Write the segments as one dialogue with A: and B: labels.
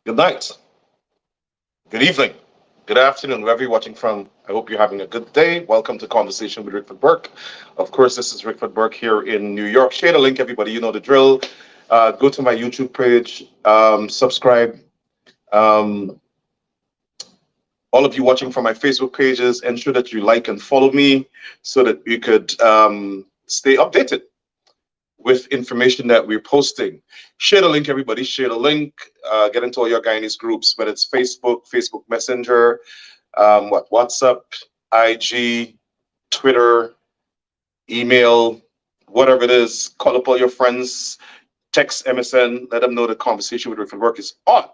A: Good night, good evening, good afternoon, wherever you're watching from. I hope you're having a good day. Welcome to Conversation with Rickford Burke. Of course, this is Rickford Burke here in New York. Share the link, everybody. You know the drill. Go to my YouTube page, subscribe. All of you watching from my Facebook pages, ensure that you like and follow me so that you could stay updated with information that we're posting. Share the link, everybody. Share the link. Get into all your Guyanese groups, whether it's Facebook, Facebook Messenger, WhatsApp, IG, Twitter, email, whatever it is. Call up all your friends, text MSN, let them know the Conversation with Rickford Burke is on.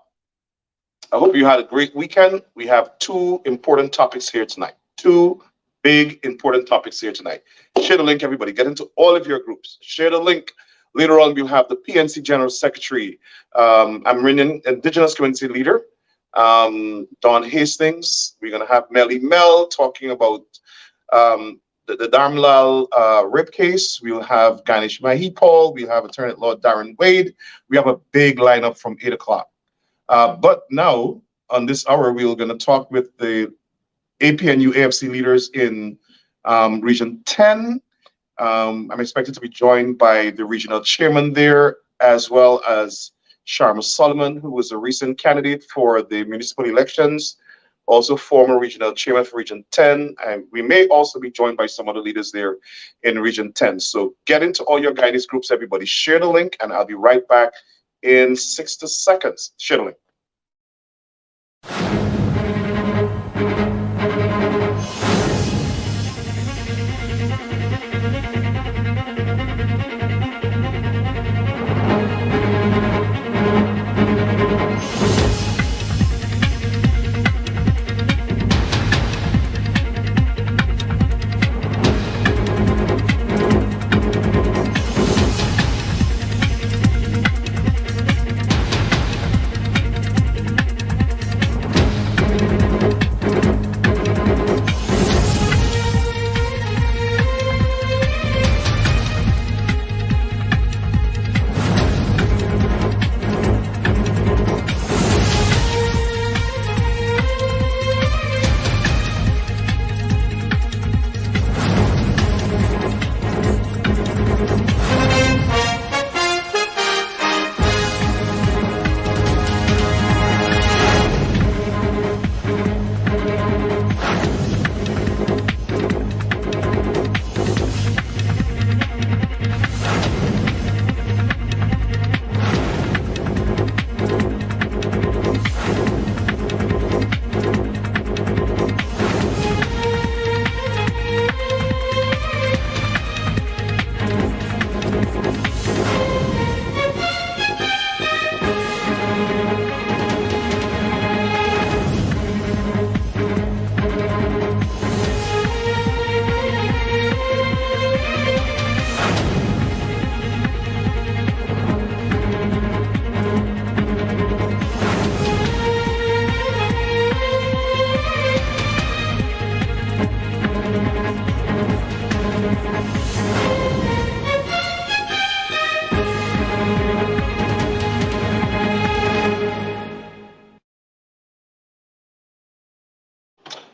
A: I hope you had a great weekend. We have two important topics here tonight. Two big important topics here tonight. Share the link, everybody. Get into all of your groups. Share the link. Later on, we'll have the PNC General Secretary, Indigenous Community Leader, Don Hastings. We're going to have Melly Mel talking about the Dharamlall rape case. We'll have Ganesh Mahipal. We'll have Attorney at Law Darren Wade. We have a big lineup from 8 o'clock. But now, on this hour, we're going to talk with the APNU AFC leaders in Region 10. I'm expected to be joined by the regional chairman there, as well as Sharma Solomon, who was a recent candidate for the municipal elections, also former regional chairman for Region 10. And we may also be joined by some other leaders there in Region 10. So get into all your guidance groups, everybody. Share the link, and I'll be right back in 60 seconds. Share the link.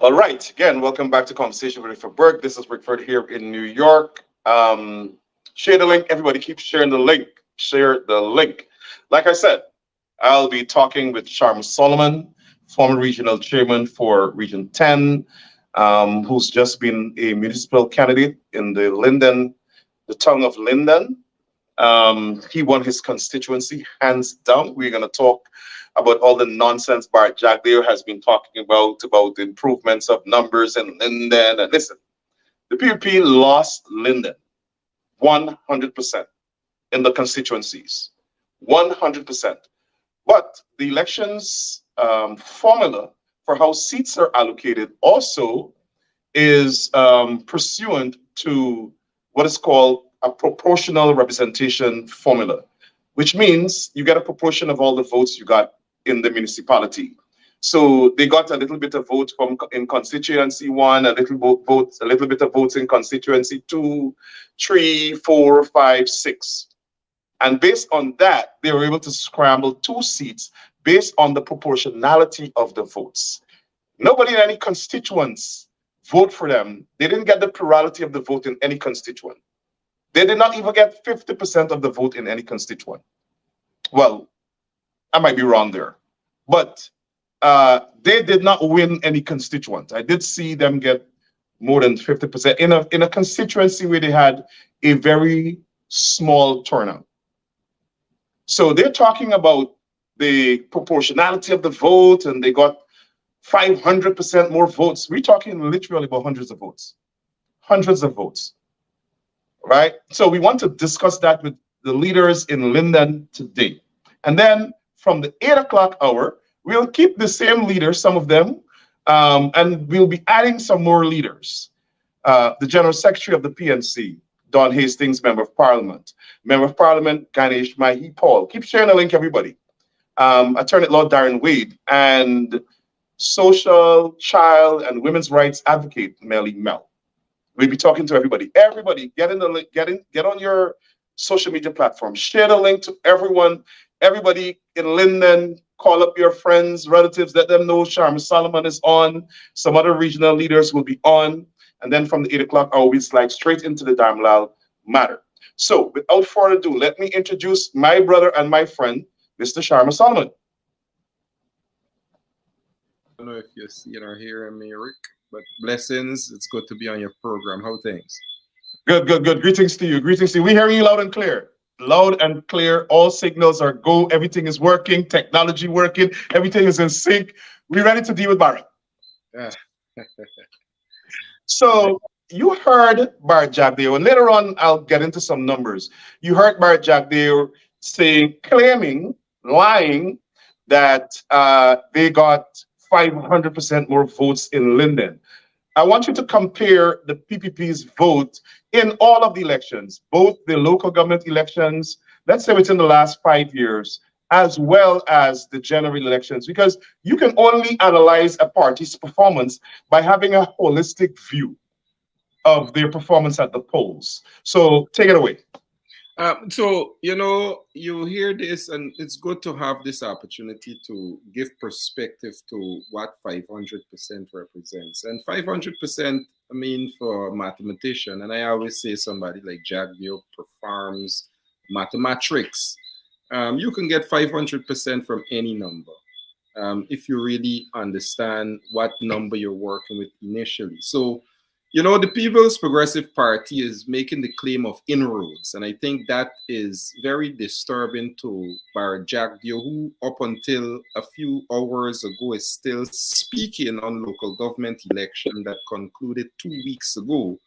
A: All right. Again, welcome back to Conversation with Rickford Burke. This is Rickford here in New York. Share the link. Everybody keep sharing the link. Share the link. Like I said, I'll be talking with Sharma Solomon, former regional chairman for Region 10, who's just been a municipal candidate in the Linden, the town of Linden. He won his constituency hands down. We're going to talk about all the nonsense Bart Jagdeo has been talking about the improvements of numbers in Linden. And listen, the PUP lost Linden 100% in the constituencies, 100%. But the elections formula for how seats are allocated also is pursuant to what is called a proportional representation formula, which means you get a proportion of all the votes you got in the municipality. So they got a little bit of vote from in constituency one, a little bit of votes in constituency two, three, four, five, six. And based on that, they were able to scramble two seats based on the proportionality of the votes. Nobody in any constituents vote for them. They didn't get the plurality of the vote in any constituent. They did not even get 50% of the vote in any constituent. Well, I might be wrong there, but they did not win any constituent. I did see them get more than 50% in a constituency where they had a very small turnout. So they're talking about the proportionality of the vote, and they got 500% more votes. We're talking literally about hundreds of votes, right? So we want to discuss that with the leaders in Linden today. And then from the 8 o'clock hour, we'll keep the same leaders, some of them, and we'll be adding some more leaders. The General Secretary of the PNC, Don Hastings, Member of Parliament. Member of Parliament, Ganesh Mahi Paul. Keep sharing the link, everybody. Attorney at Law Darren Wade, and social, child, and women's rights advocate Melly Mel. We'll be talking to everybody. Everybody, get in the link, get on your social media platform. Share the link to everyone. Everybody in Linden, call up your friends, relatives, let them know Sharma Solomon is on. Some other regional leaders will be on. And then from the 8 o'clock hour, we slide straight into the Dharamlal matter. So without further ado, let me introduce my brother and my friend, Mr. Sharma Solomon.
B: I don't know if you're seeing or hearing me, Rick, but blessings. It's good to be on your program. How things?
A: Good, good, good. Greetings to you. Greetings to you. We hear you loud and clear. Loud and clear. All signals are go. Everything is working. Technology working. Everything is in sync. We're ready to deal with Barra.
B: Yeah.
A: So you heard Bart Jagdeo, and later on I'll get into some numbers. You heard Bart Jagdeo claiming, lying that they got 500% more votes in Linden. I want you to compare the PPP's vote in all of the elections, both the local government elections, let's say within the last 5 years, as well as the general elections, because you can only analyze a party's performance by having a holistic view of their performance at the polls. So take it away.
B: So, you hear this, and it's good to have this opportunity to give perspective to what 500% represents. And 500%, I mean, for a mathematician, and I always say somebody like Jagdeo performs mathematics. You can get 500% from any number if you really understand what number you're working with initially. So, the People's Progressive Party is making the claim of inroads, and I think that is very disturbing to Bart Jagdeo, who up until a few hours ago is still speaking on local government election that concluded 2 weeks ago,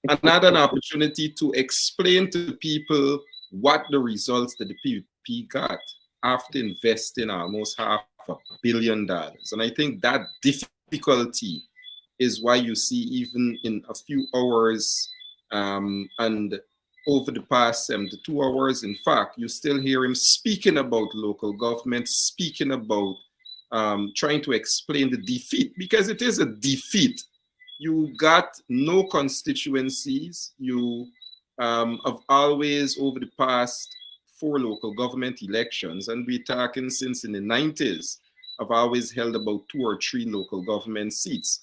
B: and had an opportunity to explain to people what the results that the PUP got after investing almost $500 million. And I think that difficulty is why you see even in a few hours and over the past 72 hours, in fact, you still hear him speaking about local government, speaking about trying to explain the defeat, because it is a defeat. You got no constituencies. You have always, over the past 4 local government elections, and we're talking since in the 90s, have always held about 2 or 3 local government seats.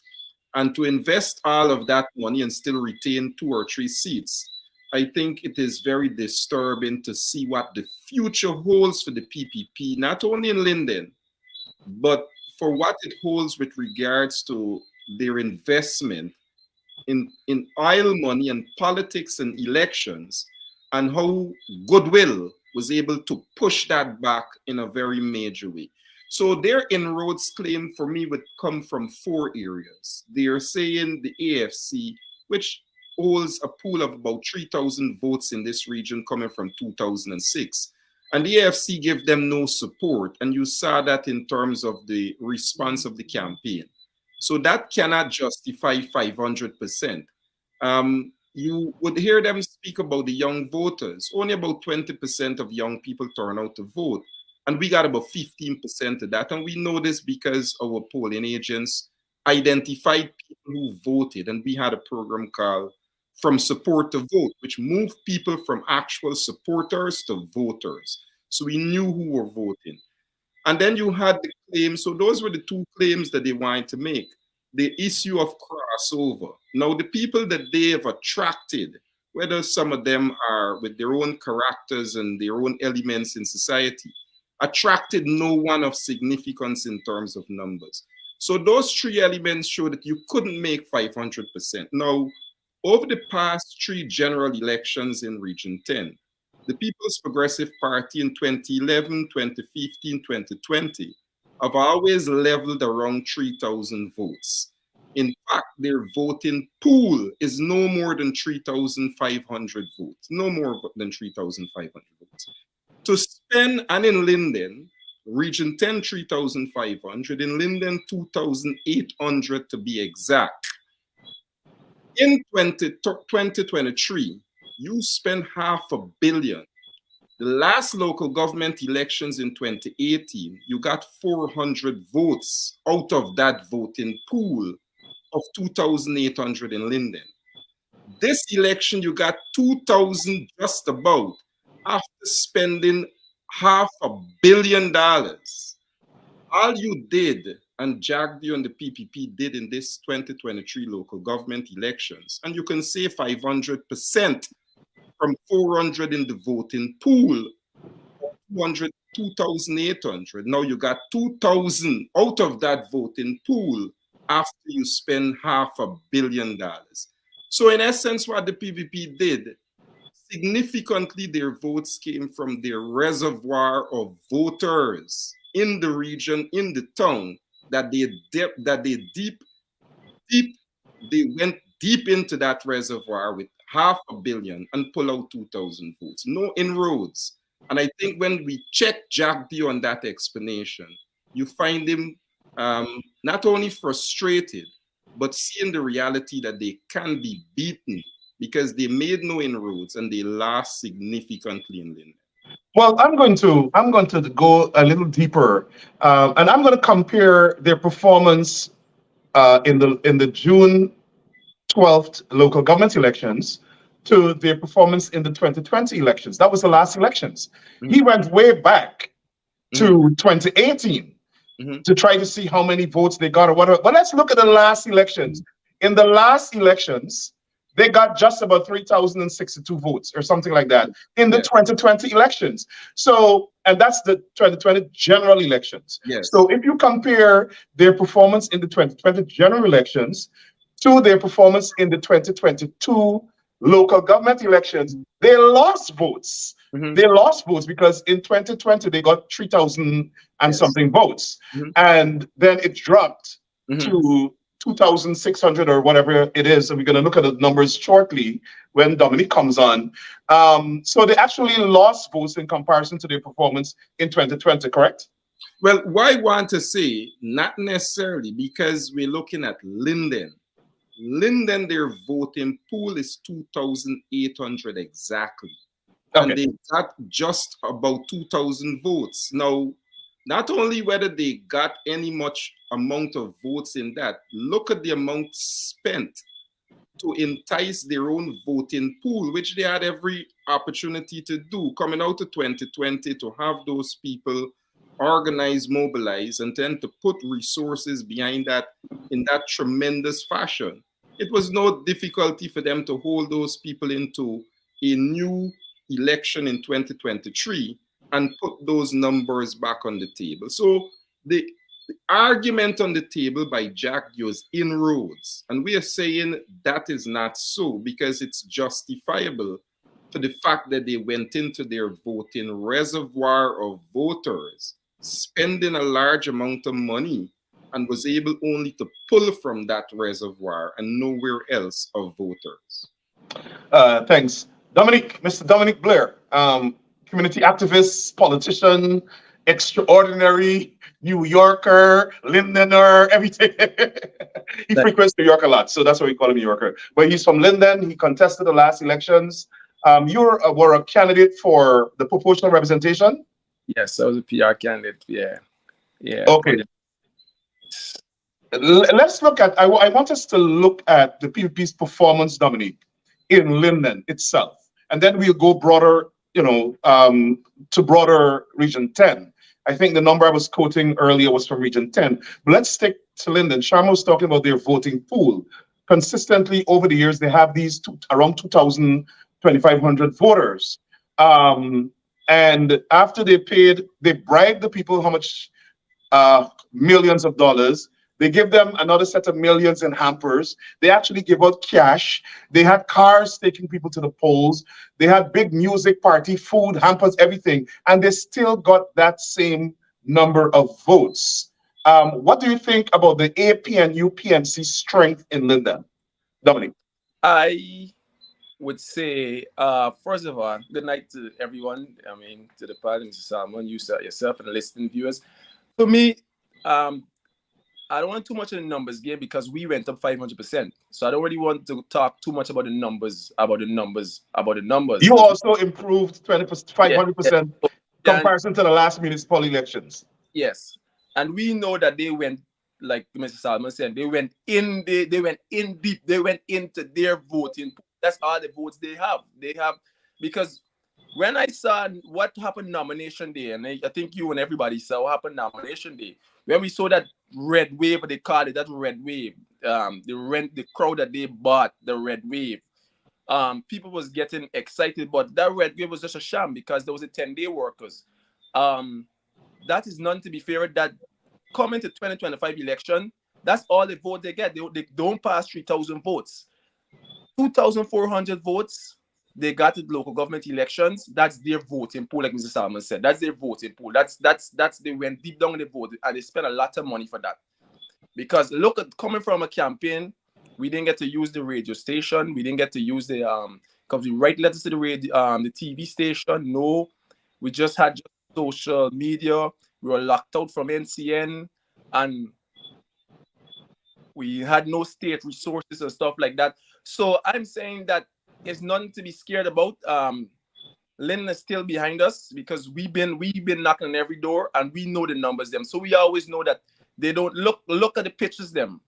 B: And to invest all of that money and still retain 2 or 3 seats, I think it is very disturbing to see what the future holds for the PPP, not only in Linden, but for what it holds with regards to their investment in oil money and politics and elections, and how Goodwill was able to push that back in a very major way. So their inroads claim for me would come from 4 areas. They are saying the AFC, which holds a pool of about 3,000 votes in this region coming from 2006. And the AFC gave them no support. And you saw that in terms of the response of the campaign. So that cannot justify 500%. You would hear them speak about the young voters. Only about 20% of young people turn out to vote. And we got about 15% of that. And we know this because our polling agents identified people who voted. And we had a program called From Support to Vote, which moved people from actual supporters to voters. So we knew who were voting. And then you had the claim. So those were the 2 claims that they wanted to make. The issue of crossover. Now, the people that they have attracted, whether some of them are with their own characters and their own elements in society, attracted no one of significance in terms of numbers. So those 3 elements show that you couldn't make 500%. Now, over the past 3 general elections in Region 10, the People's Progressive Party in 2011, 2015, 2020 have always leveled around 3,000 votes. In fact, their voting pool is no more than 3,500 votes, no more than 3,500 votes. To spend, and in Linden, Region 10, 3,500, in Linden, 2,800 to be exact. In 2023, you spent $500 million. The last local government elections in 2018, you got 400 votes out of that voting pool of 2,800 in Linden. This election, you got 2,000 just about after spending $500 million. All you did, and Jagdio and the PPP did in this 2023 local government elections, and you can say 500% from 400 in the voting pool, 2,800. Now you got 2,000 out of that voting pool after you spend $500 million. So in essence, what the PPP did, significantly their votes came from their reservoir of voters in the region, in the town, that they went deep into that reservoir with $500 million and pull out 2,000 votes. No inroads. And I think when we check Jagdio on that explanation, you find him not only frustrated, but seeing the reality that they can be beaten because they made no inroads and they lost significantly in Linden.
A: Well, I'm going to go a little deeper, and I'm going to compare their performance in the June 12th local government elections to their performance in the 2020 elections. That was the last elections. He went way back to 2018 to try to see how many votes they got or whatever. But let's look at the last elections. In the last elections, they got just about 3,062 votes or something like that in the 2020 elections. So, and that's the 2020 general elections.
B: Yes.
A: So if you compare their performance in the 2020 general elections to their performance in the 2022 local government elections, they lost votes. They lost votes because in 2020 they got 3,000 and something votes, and then it dropped to 2,600 or whatever it is. And we're going to look at the numbers shortly when Dominic comes on. So they actually lost votes in comparison to their performance in 2020, correct?
B: Well, why I want to say not necessarily, because we're looking at Linden. Linden, their voting pool is 2,800 exactly.
A: Okay.
B: And they got just about 2,000 votes. Now, not only whether they got any much amount of votes in that, look at the amount spent to entice their own voting pool, which they had every opportunity to do coming out of 2020, to have those people organize, mobilize, and tend to put resources behind that in that tremendous fashion. It was no difficulty for them to hold those people into a new election in 2023 and put those numbers back on the table. So the argument on the table by Jack was inroads. And we are saying that is not so because it's justifiable for the fact that they went into their voting reservoir of voters, spending a large amount of money, and was able only to pull from that reservoir and nowhere else of voters.
A: Thanks. Dominic, Mr. Dominic Blair, community activist, politician, extraordinary, New Yorker, Lindener, everything. He frequents New York a lot, so that's why we call him New Yorker. But he's from Linden. He contested the last elections. You were a candidate for the proportional representation?
C: Yes, I was a PR candidate. Yeah.
A: Okay. Let's look at, I want us to look at the PPP's performance, Dominic, in Linden itself. And then we'll go broader, to broader Region 10. I think the number I was quoting earlier was from Region 10. But let's stick to Linden. Sharma was talking about their voting pool. Consistently over the years, they have these around 2,000, 2,500 voters. And after they bribed the people how much millions of dollars. They give them another set of millions in hampers. They actually give out cash. They had cars taking people to the polls. They had big music party, food, hampers, everything. And they still got that same number of votes. What do you think about the AP and UPMC strength in Linden? Dominic?
C: I would say, first of all, good night to everyone. I mean, to the panel, Mr. Salmon, yourself, and the listening viewers. For me, I don't want too much of the numbers game because we went up 500%. So I don't really want to talk too much about the numbers.
A: You also improved 500% comparison to the last municipal elections.
C: Yes, and we know that they went, like Mr. Salmon said, they went in deep. They went into their voting. That's all the votes they have. Because when I saw what happened nomination day, and I think you and everybody saw what happened nomination day, when we saw that red wave, they called it that red wave, the crowd that they bought, the red wave, people was getting excited, but that red wave was just a sham because there was a 10-day workers. That is none to be feared. That coming to 2025 election, that's all the vote they get. They don't pass 3,000 votes. 2,400 votes they got at local government elections. That's their voting pool, like Mr. Salmon said. That's their voting pool. That's they went deep down in the vote and they spent a lot of money for that. Because look at coming from a campaign, we didn't get to use the radio station. We didn't get to use the because we write letters to the radio, the TV station. No, we just had social media. We were locked out from NCN, and we had no state resources and stuff like that. So I'm saying that it's nothing to be scared about. Linden is still behind us because we've been knocking on every door and we know the numbers them. So we always know that they don't look at the pictures them.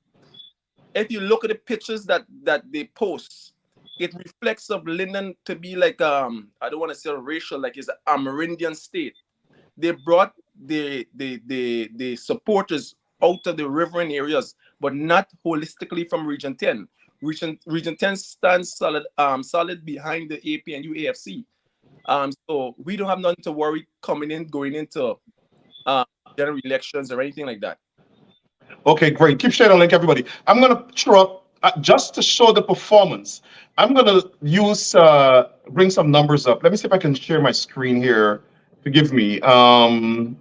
C: If you look at the pictures that they post, it reflects of Linden to be like I don't want to say racial, like it's an Amerindian state. They brought the supporters out of the riverine areas, but not holistically from Region 10. Region 10 stands solid behind the AP and UAFC. So we don't have nothing to worry going into general elections or anything like that.
A: Okay, great. Keep sharing the link, everybody. I'm going to throw up, just to show the performance, I'm going to bring some numbers up. Let me see if I can share my screen here. Forgive me. I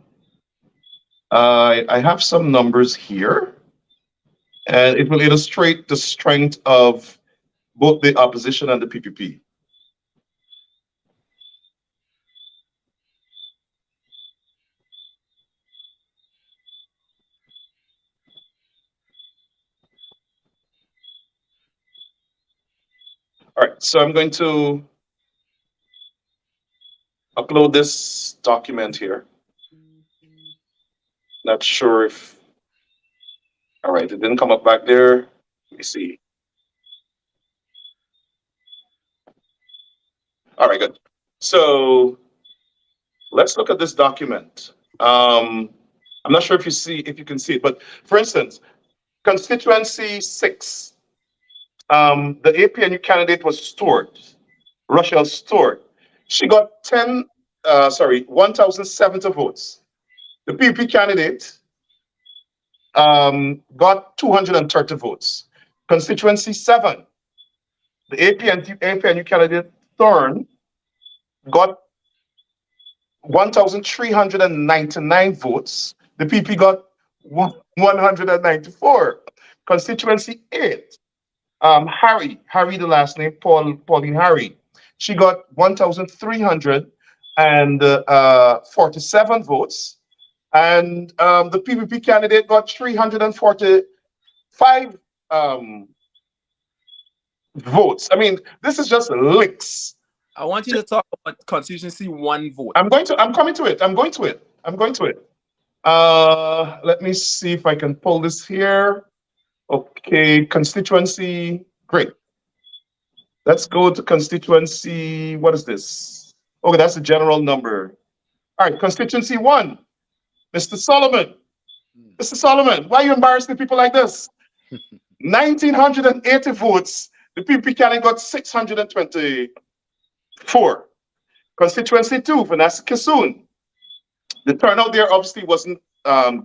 A: have some numbers here, and it will illustrate the strength of both the opposition and the PPP. All right, so I'm going to upload this document here. Not sure if, all right, it didn't come up back there. Let me see. All right, good. So let's look at this document. I'm not sure if you can see it, but for instance, constituency 6, the APNU candidate was Stewart, Rochelle Stewart. She got 1,070 votes. The PP candidate got 230 votes. Constituency 7, the APNU candidate Thorn got 1,399 votes. The PP got 194. Constituency 8, Harry, the last name, Pauline Harry. She got 1,347 votes. And the PPP candidate got 345 votes. I mean, this is just licks.
C: I want you to talk about constituency 1 vote.
A: I'm going to it. Let me see if I can pull this here. Okay, constituency, great. Let's go to constituency, what is this? Okay, that's the general number. All right, constituency 1, Mr. Solomon. Mr. Solomon, why are you embarrassing people like this? 1,980 votes. The PP candidate got 624. Constituency 2, Vanessa Kissoon. The turnout there obviously wasn't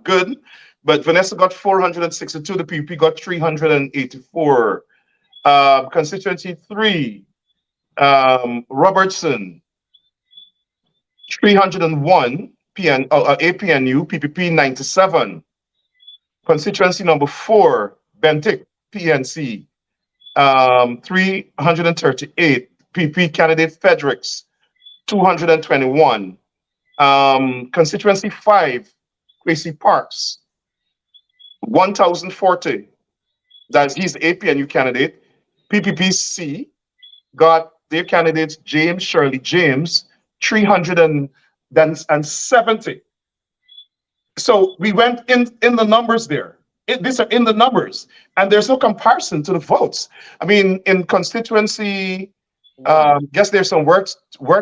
A: good, but Vanessa got 462. The PP got 384. Constituency 3, Robertson, 301. APNU, PPP 97. Constituency number 4, Bentic, PNC, 338. PP candidate Fredericks, 221. Constituency 5, Quasi Parks, 1,040. He's the APNU candidate. PPPC got their candidates James Shirley James, 370. So we went in the numbers there. These are in the numbers, and there's no comparison to the votes. I mean, in constituency, guess there's some work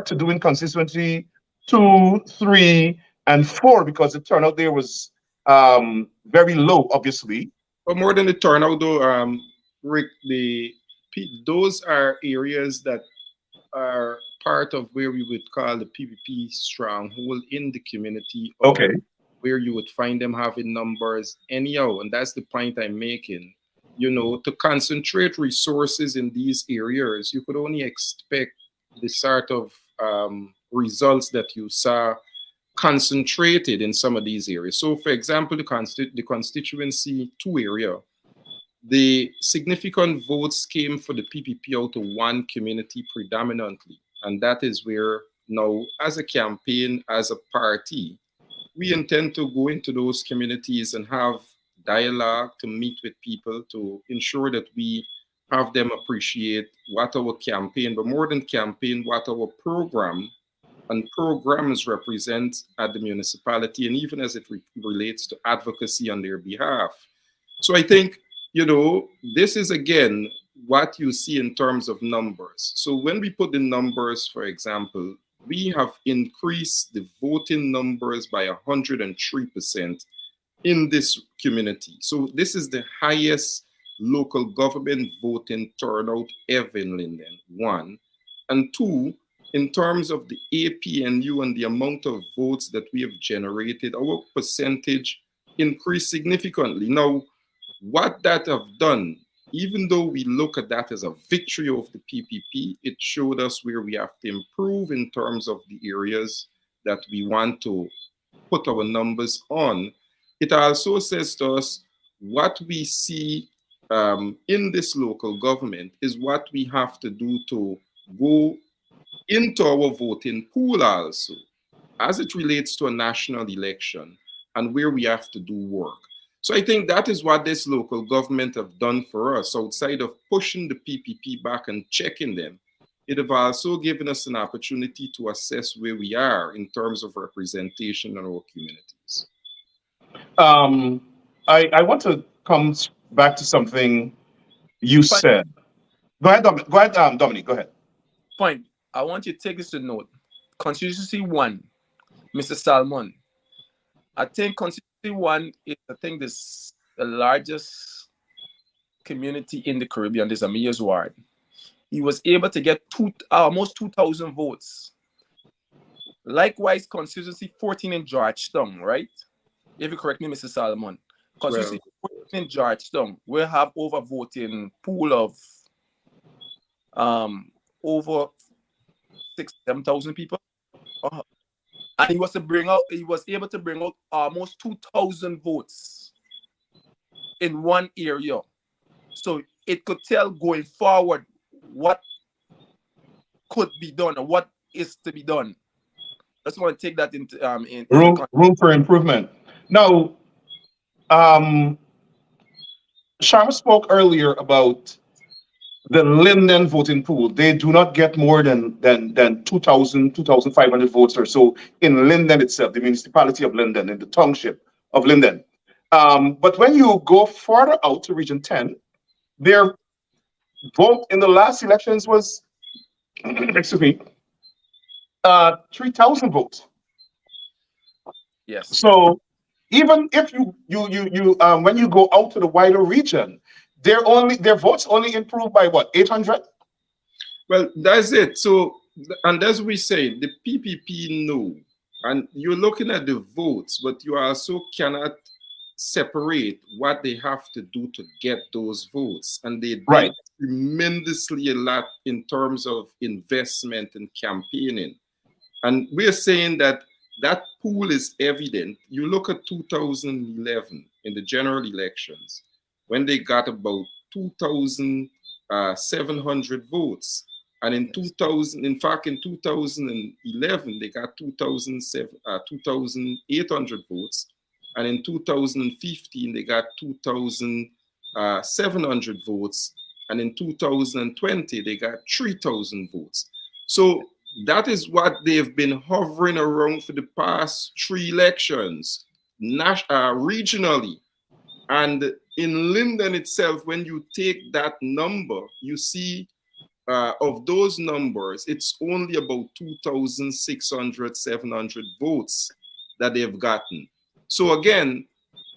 A: to do in constituency 2, 3, and 4 because the turnout there was very low, obviously.
B: But more than the turnout, though, Rick, those are areas that are part of where we would call the PPP stronghold in the community.
A: Okay.
B: Where you would find them having numbers anyhow, and that's the point I'm making. You know, to concentrate resources in these areas, you could only expect the sort of results that you saw concentrated in some of these areas. So, for example, the constituency 2 area, the significant votes came for the PPP out of one community predominantly, and that is where now, as a campaign, as a party, we intend to go into those communities and have dialogue, to meet with people, to ensure that we have them appreciate what our campaign, but more than campaign, what our program and programs represent at the municipality, and even as it relates to advocacy on their behalf. So I think, you know, this is again what you see in terms of numbers. So when we put the numbers, for example, we have increased the voting numbers by 103% in this community. So this is the highest local government voting turnout ever in Linden, 1. And 2, in terms of the APNU and the amount of votes that we have generated, our percentage increased significantly. Now, what that have done, even though we look at that as a victory of the PPP, it showed us where we have to improve in terms of the areas that we want to put our numbers on. It also says to us what we see in this local government is what we have to do to go into our voting pool also, as it relates to a national election and where we have to do work. So I think that is what this local government have done for us. Outside of pushing the PPP back and checking them, it have also given us an opportunity to assess where we are in terms of representation in our communities.
A: I want to come back to something you said. Go ahead, Dominique, go ahead.
C: Point. I want you to take this to note. Constituency 1, Mr. Salmon, I think constituency 1 is, I think, this the largest community in the Caribbean. This is a mayor's ward. He was able to get almost 2,000 votes. Likewise, constituency 14 in Georgetown, right? If you correct me, Mr. Solomon. Constituency 14 in Georgetown, we have over voting pool of over 7,000 people. And he was able to bring out almost 2,000 votes in one area. So it could tell going forward what could be done or what is to be done. I just want to take that into
A: room for improvement. Now, Sharma spoke earlier about the Linden voting pool. They do not get more than 2,000, 2,500 votes or so in Linden itself, the municipality of Linden, in the township of Linden. But when you go further out to Region 10, their vote in the last elections was, excuse me, 3,000 votes.
C: Yes.
A: So even if you when you go out to the wider region, their votes only improved by what, 800?
B: Well, that's it. So, and as we say, the PPP know, and you're looking at the votes, but you also cannot separate what they have to do to get those votes. And they did tremendously a lot in terms of investment and campaigning. And we're saying that that pool is evident. You look at 2011 in the general elections, when they got about 2,700 votes. And in 2011, they got 2,800 votes. And in 2015, they got 2,700 votes. And in 2020, they got 3,000 votes. So that is what they've been hovering around for the past 3 elections, regionally. And in Linden itself, when you take that number, you see of those numbers, it's only about 2,600, 700 votes that they've gotten. So again,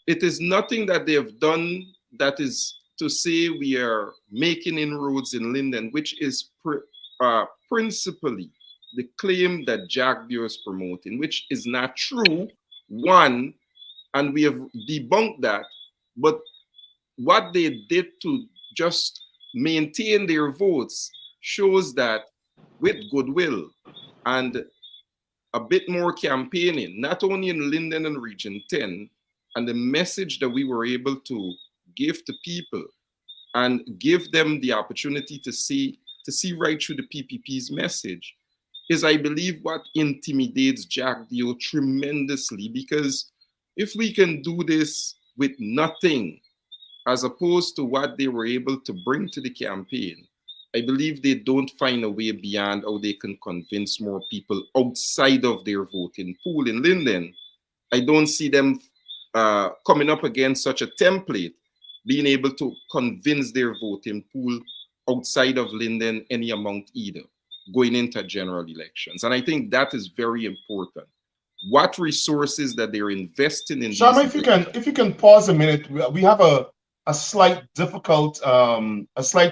B: it is nothing that they've done that is to say we are making inroads in Linden, which is principally the claim that Jack Deere is promoting, which is not true, one, and we have debunked that. But what they did to just maintain their votes shows that with goodwill and a bit more campaigning, not only in Linden and Region 10, and the message that we were able to give to people and give them the opportunity to see right through the PPP's message is, I believe, what intimidates Jack Deere tremendously. Because if we can do this with nothing, as opposed to what they were able to bring to the campaign, I believe they don't find a way beyond how they can convince more people outside of their voting pool in Linden. I don't see them coming up against such a template, being able to convince their voting pool outside of Linden any amount either, going into general elections. And I think that is very important. What resources that they're investing in.
A: Sharma, if you can pause a minute, we have a slight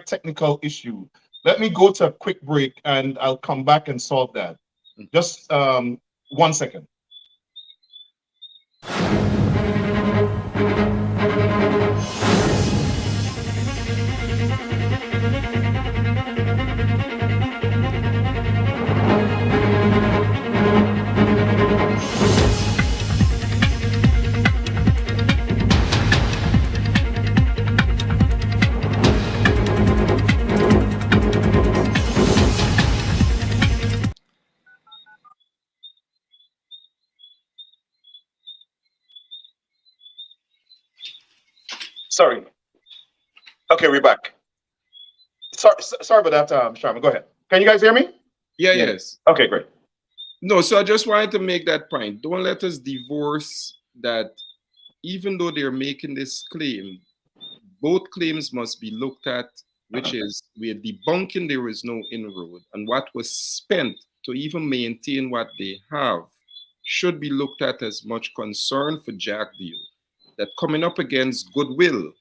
A: technical issue. Let me go to a quick break and I'll come back and solve that. Just 1 second. Sorry. Okay, we're back. Sorry about that, Sharma. Go ahead. Can you guys hear me?
B: Yeah, yes.
A: Okay, great.
B: No, so I just wanted to make that point. Don't let us divorce that. Even though they're making this claim, both claims must be looked at, which is we are debunking there is no inroad, and what was spent to even maintain what they have should be looked at as much concern for Jagdeo, that coming up against goodwill,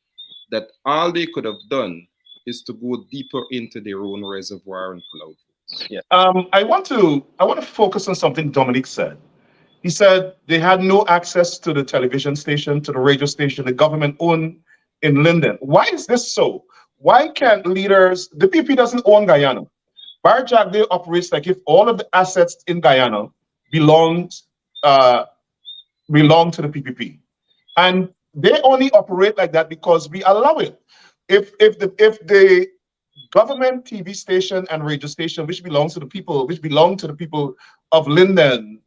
B: that all they could have done is to go deeper into their own reservoir and pull out votes.
C: Yeah.
A: I want to focus on something Dominic said. He said they had no access to the television station, to the radio station, the government owned in Linden. Why is this so? Why can't leaders, the PP doesn't own Guyana. Bar Jagdeo operates like if all of the assets in Guyana belong to the PPP. And they only operate like that because we allow it. If the government TV station and radio station, which belong to the people of Linden,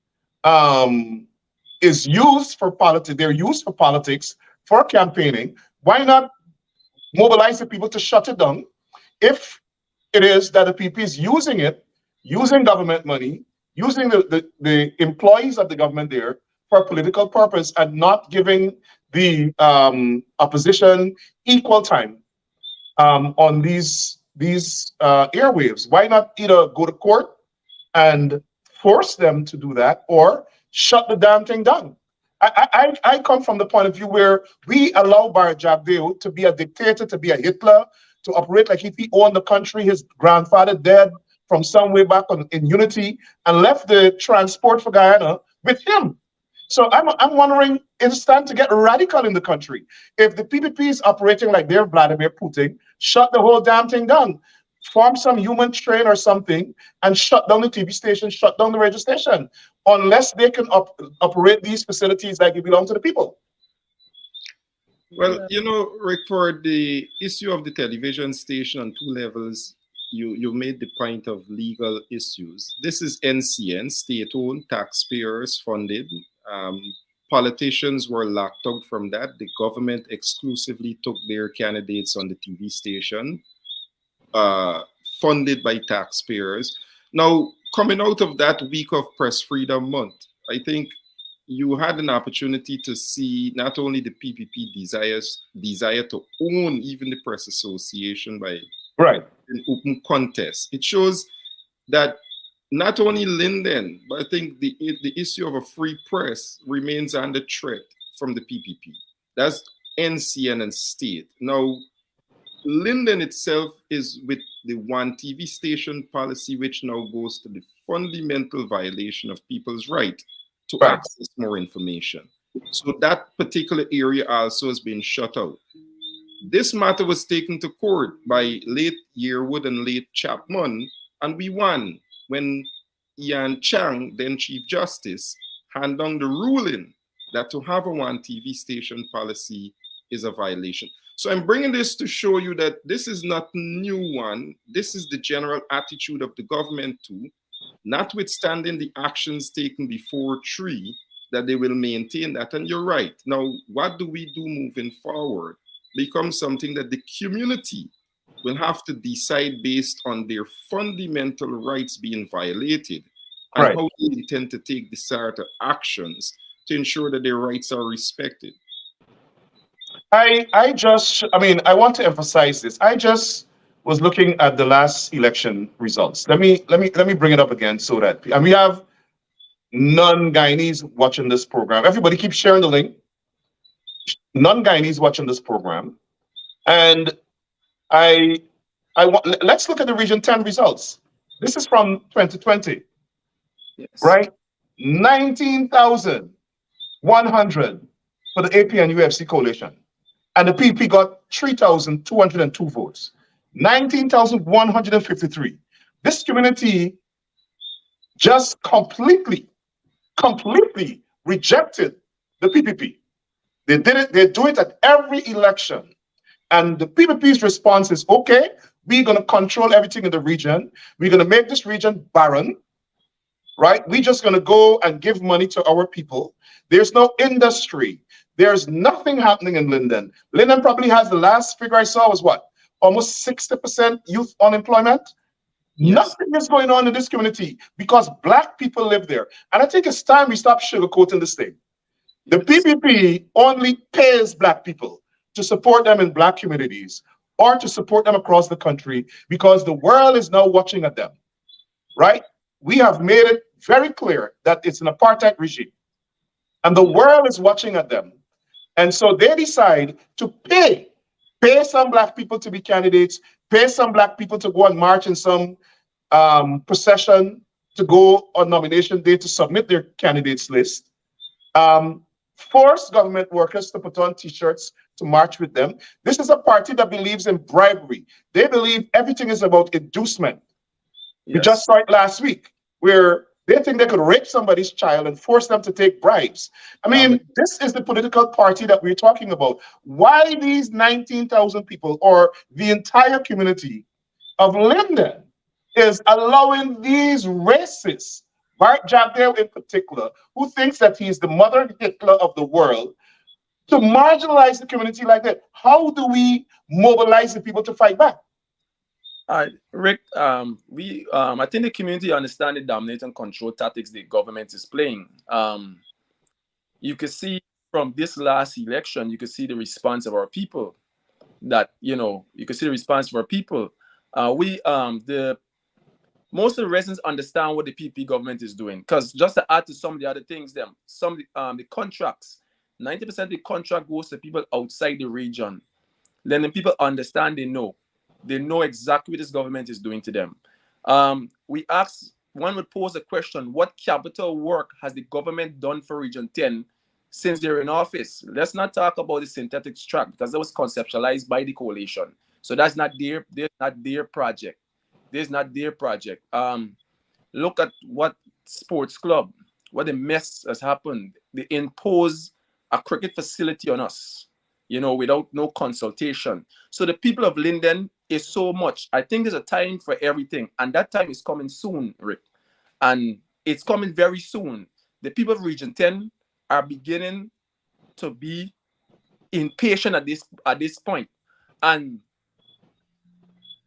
A: is used for politics, they're used for politics, for campaigning, why not mobilize the people to shut it down? If it is that the PP is using it, using government money, using the employees of the government there for a political purpose and not giving the opposition equal time on these airwaves, why not either go to court and force them to do that or shut the damn thing down? I come from the point of view where we allow Bar Jagdeo to be a dictator, to be a Hitler, to operate like if he owned the country, his grandfather dead from somewhere back in Unity, and left the transport for Guyana with him. So I'm wondering, it's time to get radical in the country. If the PPP is operating like they're Vladimir Putin, shut the whole damn thing down. Form some human train or something and shut down the TV station, shut down the radio station, unless they can operate these facilities like they belong to the people.
B: Well, you know, Rick, for the issue of the television station on two levels, you made the point of legal issues. This is NCN, state-owned, taxpayers funded. Politicians were locked out from that. The government exclusively took their candidates on the TV station, funded by taxpayers. Now, coming out of that week of Press Freedom Month, I think you had an opportunity to see not only the PPP desire to own even the Press Association by an open contest. It shows that not only Linden, but I think the issue of a free press remains under threat from the PPP. That's NCN and state. Now, Linden itself is with the one TV station policy, which now goes to the fundamental violation of people's right to access more information. So that particular area also has been shut out. This matter was taken to court by late Yearwood and late Chapman, and we won when Ian Chang, then Chief Justice, handed down the ruling that to have a one TV station policy is a violation. So I'm bringing this to show you that this is not a new one. This is the general attitude of the government too, notwithstanding the actions taken before 3, that they will maintain that. And you're right. Now, what do we do moving forward? Becomes something that the community will have to decide based on their fundamental rights being violated and how they intend to take desired actions to ensure that their rights are respected.
A: I want to emphasize this. I just was looking at the last election results. Let me bring it up again so that, and we have non-Guyanese watching this program. Everybody keep sharing the link. Non-Guyanese watching this program. And let's look at the Region 10 results. This is from 2020, right? 19,100 for the AP and UFC coalition. And the PP got 3,202 votes, 19,153. This community just completely rejected the PPP. They do it at every election. And the PPP's response is, okay, we're going to control everything in the region. We're going to make this region barren, right? We're just going to go and give money to our people. There's no industry. There's nothing happening in Linden. Linden probably has, the last figure I saw was what? Almost 60% youth unemployment. Yes. Nothing is going on in this community because Black people live there. And I think it's time we stop sugarcoating this thing. The PPP only pays Black people to support them in Black communities or to support them across the country because the world is now watching at them, right? We have made it very clear that it's an apartheid regime. And the world is watching at them. And so they decide to pay some black people to be candidates, pay some black people to go and march in some procession, to go on nomination day to submit their candidates list, force government workers to put on t-shirts to march with them. This is a party that believes in bribery. They believe everything is about inducement.
C: Yes.
A: We just saw it last week, where they think they could rape somebody's child and force them to take bribes. I mean, this is the political party that we're talking about. Why these 19,000 people, or the entire community of Linden, is allowing these racists, Bart Jagdale in particular, who thinks that he's the mother Hitler of the world, to marginalize the community like that? How do we mobilize the people to fight back?
C: Rick, I think the community understand the dominate and control tactics the government is playing. You can see from this last election, you can see the response of our people. That, you can see the response of our people. Most of the residents understand what the PP government is doing. Because just to add to some of the other things, the contracts, 90% of the contract goes to people outside the region. Then the people understand, they know exactly what this government is doing to them. One would pose a question, what capital work has the government done for Region 10 since they're in office? Let's not talk about the synthetic track, because that was conceptualized by the coalition. So that's not their project. There's not their project. Look at what sports club, what a mess has happened. They impose a cricket facility on us, without no consultation. So the people of Linden is so much. I think there's a time for everything, and that time is coming soon, Rick. And it's coming very soon. The people of Region 10 are beginning to be impatient at this point. And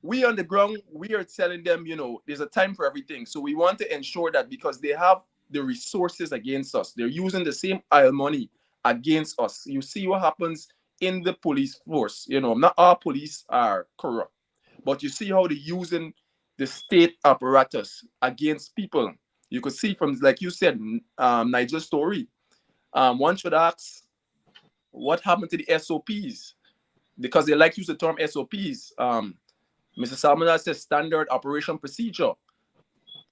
C: we on the ground, we are telling them, there's a time for everything. So we want to ensure that, because they have the resources against us, they're using the same oil money against us. You see what happens in the police force. Not all police are corrupt, but you see how they're using the state apparatus against people. You could see from, like you said, Nigel's story. One should ask, what happened to the SOPs? Because they like to use the term SOPs. Mr. Salmon says standard operation procedure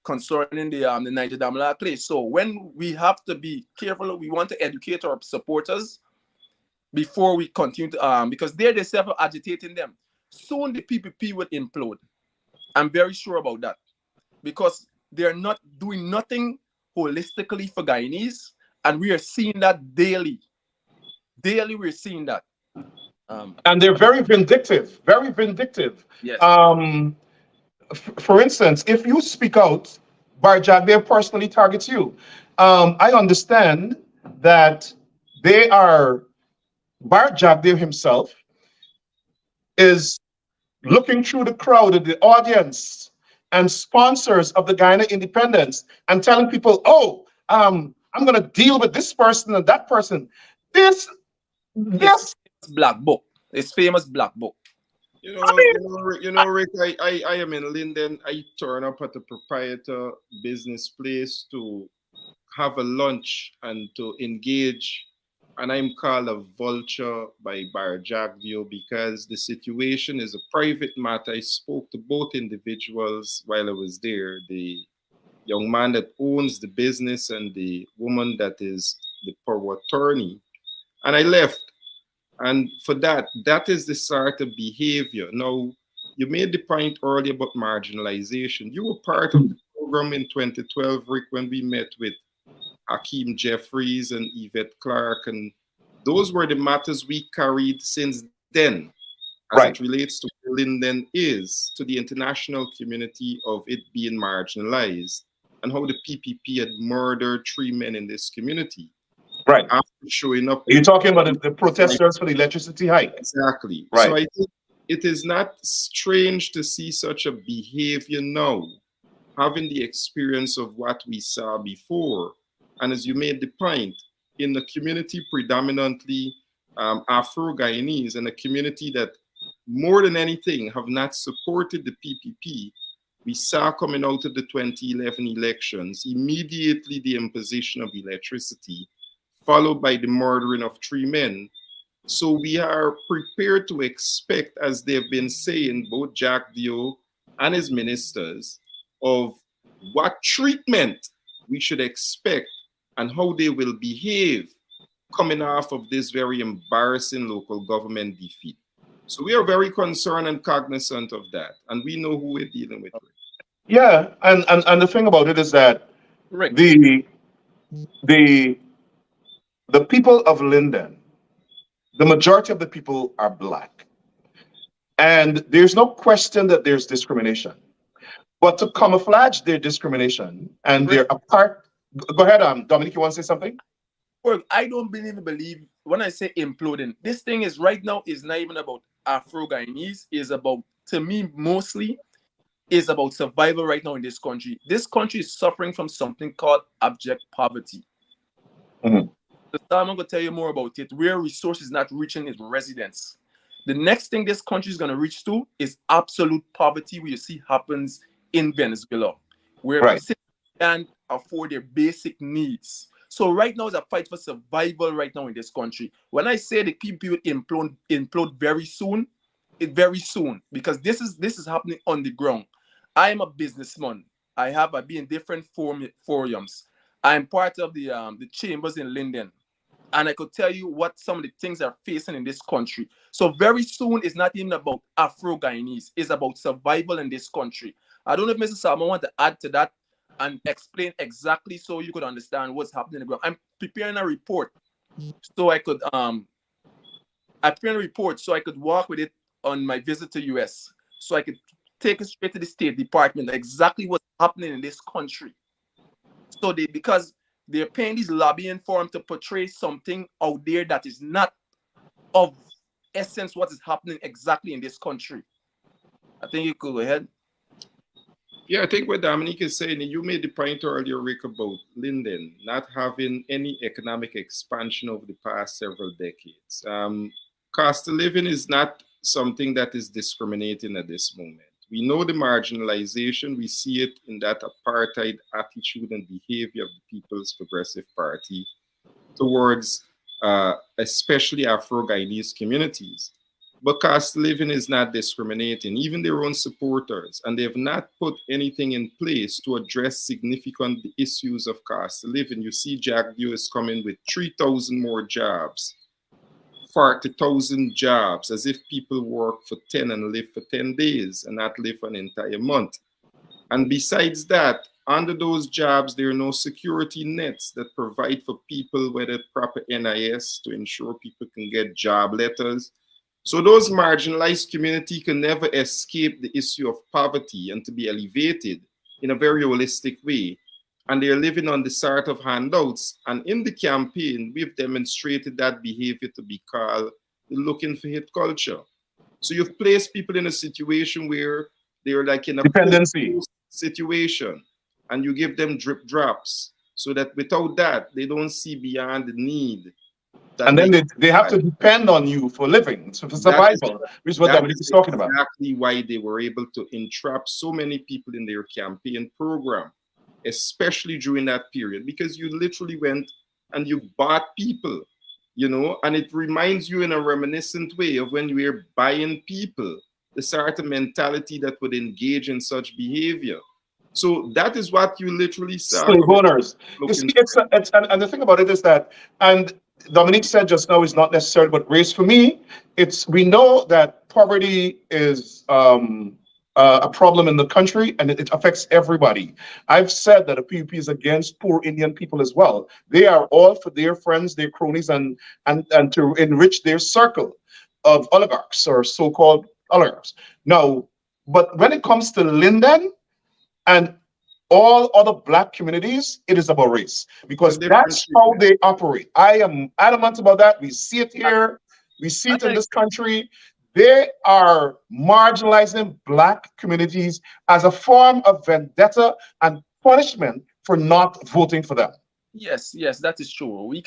C: concerning the Nigel Dharamlall case. So when we have to be careful, we want to educate our supporters before we continue to, because they're themselves agitating them. Soon the PPP will implode. I'm very sure about that, because they're not doing nothing holistically for Guyanese, and we are seeing that daily. Daily, we're seeing that.
A: And they're very vindictive, very vindictive.
C: Yes.
A: For instance, if you speak out, Bart Jagdale personally targets you. I understand that Bart Jagdale himself is looking through the crowd of the audience and sponsors of the Guyana independence and telling people, I'm going to deal with this person and that person. This
C: black book. It's famous black book.
B: Rick, I am in Linden. I turn up at the proprietor business place to have a lunch and to engage, and I'm called a vulture by Bart Jagdale because the situation is a private matter. I spoke to both individuals while I was there, the young man that owns the business and the woman that is the power attorney, and I left. And for that is the sort of behavior. Now, you made the point earlier about marginalization. You were part of the program in 2012, Rick, when we met with Hakeem Jeffries and Yvette Clark, and those were the matters we carried since then, as it relates to where Linden is, to the international community of it being marginalized, and how the PPP had murdered 3 men in this community.
A: Right.
B: After showing up.
A: You're talking about the protesters for the electricity hike.
B: Exactly.
A: Right.
B: So I think it is not strange to see such a behavior now, having the experience of what we saw before. And as you made the point, in the community predominantly Afro-Guyanese, and a community that more than anything have not supported the PPP, We saw coming out of the 2011 elections, immediately the imposition of electricity, followed by the murdering of 3 men. So we are prepared to expect, as they've been saying, both Jack Dio and his ministers, of what treatment we should expect and how they will behave coming off of this very embarrassing local government defeat. So we are very concerned and cognizant of that, and we know who we're dealing with.
A: Yeah, and the thing about it is that
C: Rick,
A: the the the people of Linden, the majority of the people are black, and there's no question that there's discrimination. But to camouflage their discrimination and
C: Rick,
A: their apart, go ahead, Dominic, you want to say something?
C: Well, I don't believe when I say imploding. This thing is right now is not even about Afro-Guyanese. Is about, to me, mostly is about survival right now in this country. This country is suffering from something called abject poverty.
A: Mhm.
C: The time I'm going to tell you more about it, where resources not reaching its residents. The next thing this country is going to reach to is absolute poverty, where you see happens in Venezuela, where
A: Right.
C: citizens can't afford their basic needs. So right now is a fight for survival right now in this country. When I say the people will implode very soon, because this is happening on the ground. I am a businessman. I be in different forums. I'm part of the chambers in Linden, and I could tell you what some of the things are facing in this country. So very soon, it's not even about Afro-Guyanese. It's about survival in this country. I don't know if Mr. Salmon want to add to that and explain exactly so you could understand what's happening in the ground. I'm preparing a report so I could walk with it on my visit to US, so I could take it straight to the State Department exactly what's happening in this country. So because they're paying these lobbying firms to portray something out there that is not of essence what is happening exactly in this country. I think you could go ahead.
B: Yeah, I think what Dominique is saying, you made the point earlier, Rick, about Linden not having any economic expansion over the past several decades. Cost of living is not something that is discriminating at this moment. We know the marginalization. We see it in that apartheid attitude and behavior of the People's Progressive Party towards especially Afro-Guyanese communities. But cost of living is not discriminating, even their own supporters, and they have not put anything in place to address significant issues of cost of living. You see Jack Dew is coming with 3,000 more jobs, 40,000 jobs, as if people work for 10 and live for 10 days and not live an entire month. And besides that, under those jobs, there are no security nets that provide for people, whether proper NIS to ensure people can get job letters. So those marginalized community can never escape the issue of poverty and to be elevated in a very holistic way. And they're living on the sort of handouts. And in the campaign, we've demonstrated that behavior to be called looking for hit culture. So you've placed people in a situation where they're like in a
A: Dependency.
B: situation, and you give them drip drops so that without that, they don't see beyond the need.
A: And then they have to depend on you for living, so for survival, which is what Dominic is talking about.
B: Exactly why they were able to entrap so many people in their campaign program, especially during that period, because you literally went and you bought people, you know, and it reminds you in a reminiscent way of when we were buying people, the sort of mentality that would engage in such behavior. So that is what you literally saw.
A: Slave owners. You see, and the thing about it is that, and Dominique said just now, it's not necessarily about race. For me, we know that poverty is a problem in the country, and it affects everybody. I've said that the PUP is against poor Indian people as well. They are all for their friends, their cronies, and to enrich their circle of oligarchs or so-called oligarchs. Now, but when it comes to Linden and all other black communities, it is about race, because that's how they operate. I am adamant about that. We see it here. We see it in this country. They are marginalizing black communities as a form of vendetta and punishment for not voting for them.
C: Yes, that is true. We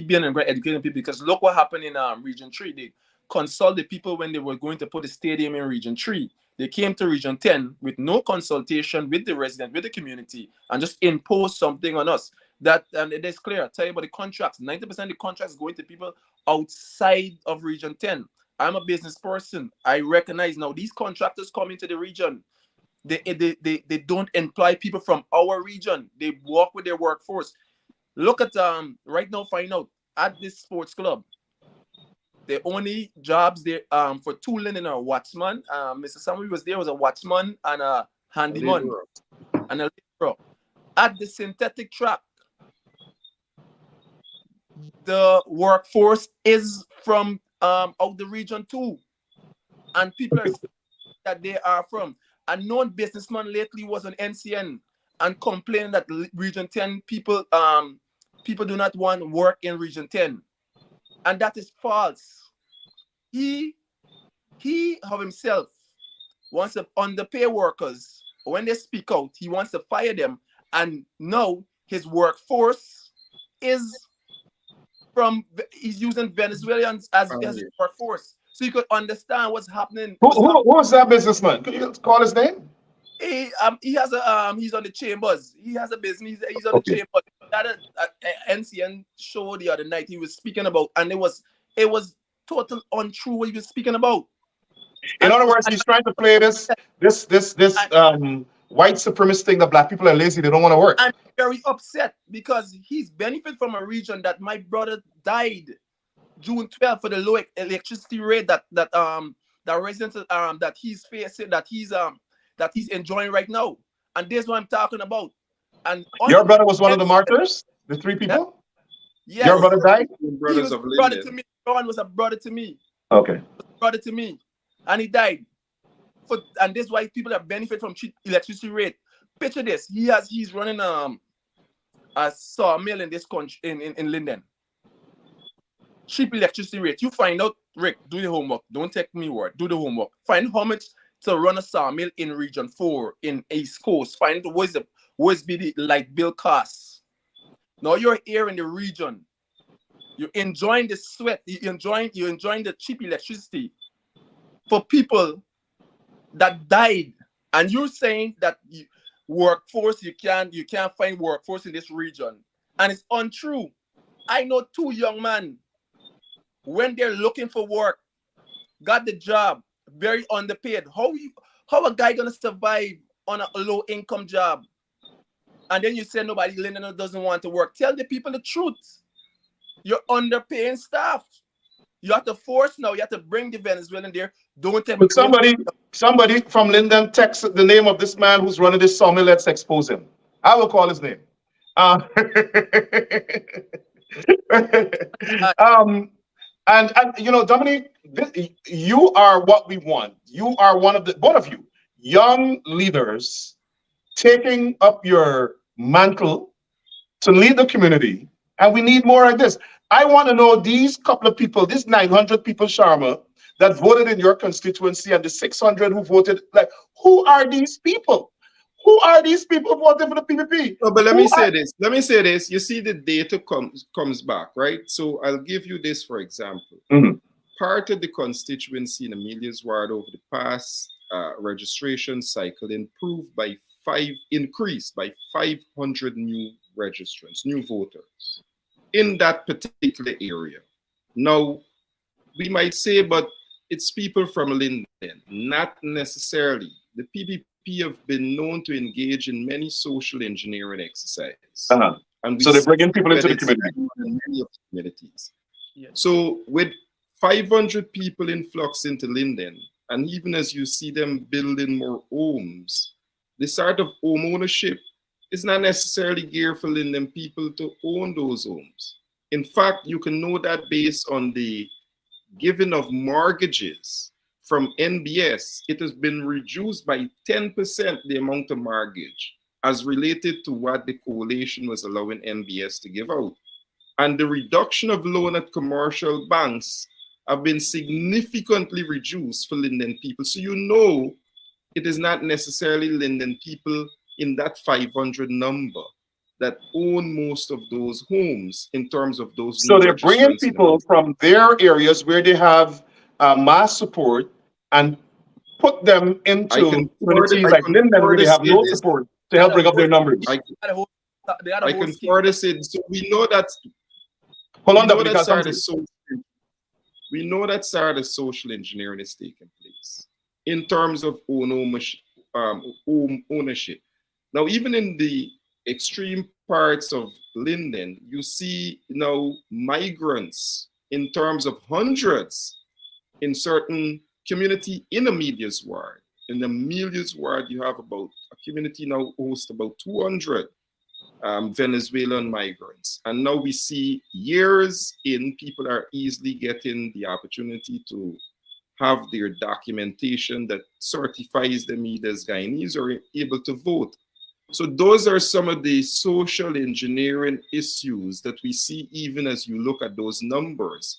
C: been educating people, because look what happened in Region 3. They consult the people when they were going to put a stadium in Region 3. They came to Region 10 with no consultation with the resident, with the community, and just imposed something on us. That, and it is clear. I tell you about the contracts. 90% of the contracts going to people outside of Region 10. I'm a business person. I recognize now these contractors come into the region. They don't employ people from our region. They work with their workforce. Look at right now, find out at this sports club, the only jobs there for two Linden are watchman. Mr. Samuel was there, was a watchman and a handyman and a laborer. At the synthetic track, the workforce is from out the region too, and people are saying that they are from. A known businessman lately was on NCN and complaining that Region 10 people people do not want work in Region 10, and that is false. He of himself wants to underpay workers. When they speak out, he wants to fire them, and now his workforce is he's using Venezuelans as his workforce. So you could understand what's happening.
A: Who's that businessman? Could you call his name?
C: He has a he's on the Chambers. He has a business. He's on the Chambers. That NCN show the other night he was speaking about, and it was total untrue what he was speaking about.
A: In other words, he's trying to play this white supremacist thing that black people are lazy, they don't want to work.
C: I'm very upset because he's benefit from a region that my brother died June 12th for the low electricity rate that residents that he's facing, that he's enjoying right now. And this is what I'm talking about. And
A: your brother was one of the martyrs, the three people?
C: Yes.
A: Your brother died?
B: Brothers
C: he was
B: of
C: a brother
B: Linden.
C: to me. Ron was a brother to me.
A: Okay.
C: Brother to me. And he died. And this is why people that benefit from cheap electricity rate. Picture this. He's running a sawmill in this country in Linden. Cheap electricity rate. You find out, Rick, do the homework. Don't take me word. Do the homework. Find how much to run a sawmill in Region 4 in East Coast. Find out what's be the light bill costs. Now you're here in the region. You're enjoying the sweat. You're enjoying the cheap electricity for people that died. And you're saying that workforce, you can't find workforce in this region. And it's untrue. I know two young men, when they're looking for work, got the job, very underpaid. How a guy gonna survive on a low income job? And then you say nobody Linden doesn't want to work. Tell the people the truth. You're underpaying staff. You have to force now. You have to bring the Venezuelan there. Don't tell me.
A: Somebody from Linden text the name of this man who's running this sawmill. Let's expose him. I will call his name. And you know, Dominique, you are what we want. You are one of both of you, young leaders taking up your mantle to lead the community. And we need more like this. I want to know these couple of people, these 900 people, Sharma, that voted in your constituency and the 600 who voted, like, who are these people? Who are these people voting for the PPP?
B: No, but let me say this. You see, the data comes back, right? So I'll give you this, for example.
A: Mm-hmm.
B: Part of the constituency in Amelia's ward over the past registration cycle increased by 500 new registrants, new voters in that particular area. Now, we might say, but it's people from Linden, not necessarily. The PPP have been known to engage in many social engineering exercises. And
A: so they bring in people into the community.
B: In many of the communities.
C: Yes.
B: So with 500 people influx into Linden, and even as you see them building more homes, the sort of home ownership is not necessarily geared for Linden people to own those homes. In fact, you can know that based on the giving of mortgages from NBS. It has been reduced by 10% the amount of mortgage as related to what the coalition was allowing NBS to give out. And the reduction of loan at commercial banks have been significantly reduced for Linden people. So you know it is not necessarily Linden people in that 500 number that own most of those homes in terms of those.
A: So they're bringing people from their areas where they have mass support and put them into communities
B: I
A: like
B: can
A: Linden where they
B: further
A: have
B: say
A: no
B: this.
A: support to help bring up their numbers.
B: I,
C: They had a
B: I
C: whole
B: can
C: scheme.
B: further say this. So we know that
A: Hold on,
B: we know
A: Dominic,
B: that
A: I'll come
B: side
A: to
B: of
A: you.
B: social we know that side of social engineering is taking place in terms of ownership. Now, even in the extreme parts of Linden, you see now migrants in terms of hundreds in certain community in the media's ward. In the media's ward, you have about a community now hosts about 200 Venezuelan migrants. And now we see years in, people are easily getting the opportunity to have their documentation that certifies them either as Guyanese or able to vote. So those are some of the social engineering issues that we see even as you look at those numbers.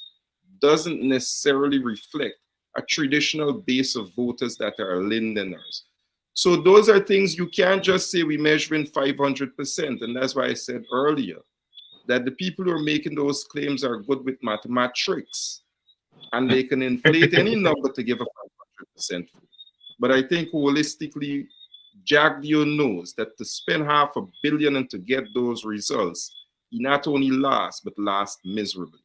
B: Doesn't necessarily reflect a traditional base of voters that are Lindeners. So those are things you can't just say we measuring 500%. And that's why I said earlier that the people who are making those claims are good with mathematics and they can inflate any number to give a 500%. But I think holistically, Jack Dio knows that to spend $500 million and to get those results, he not only lasts, but lasts miserably.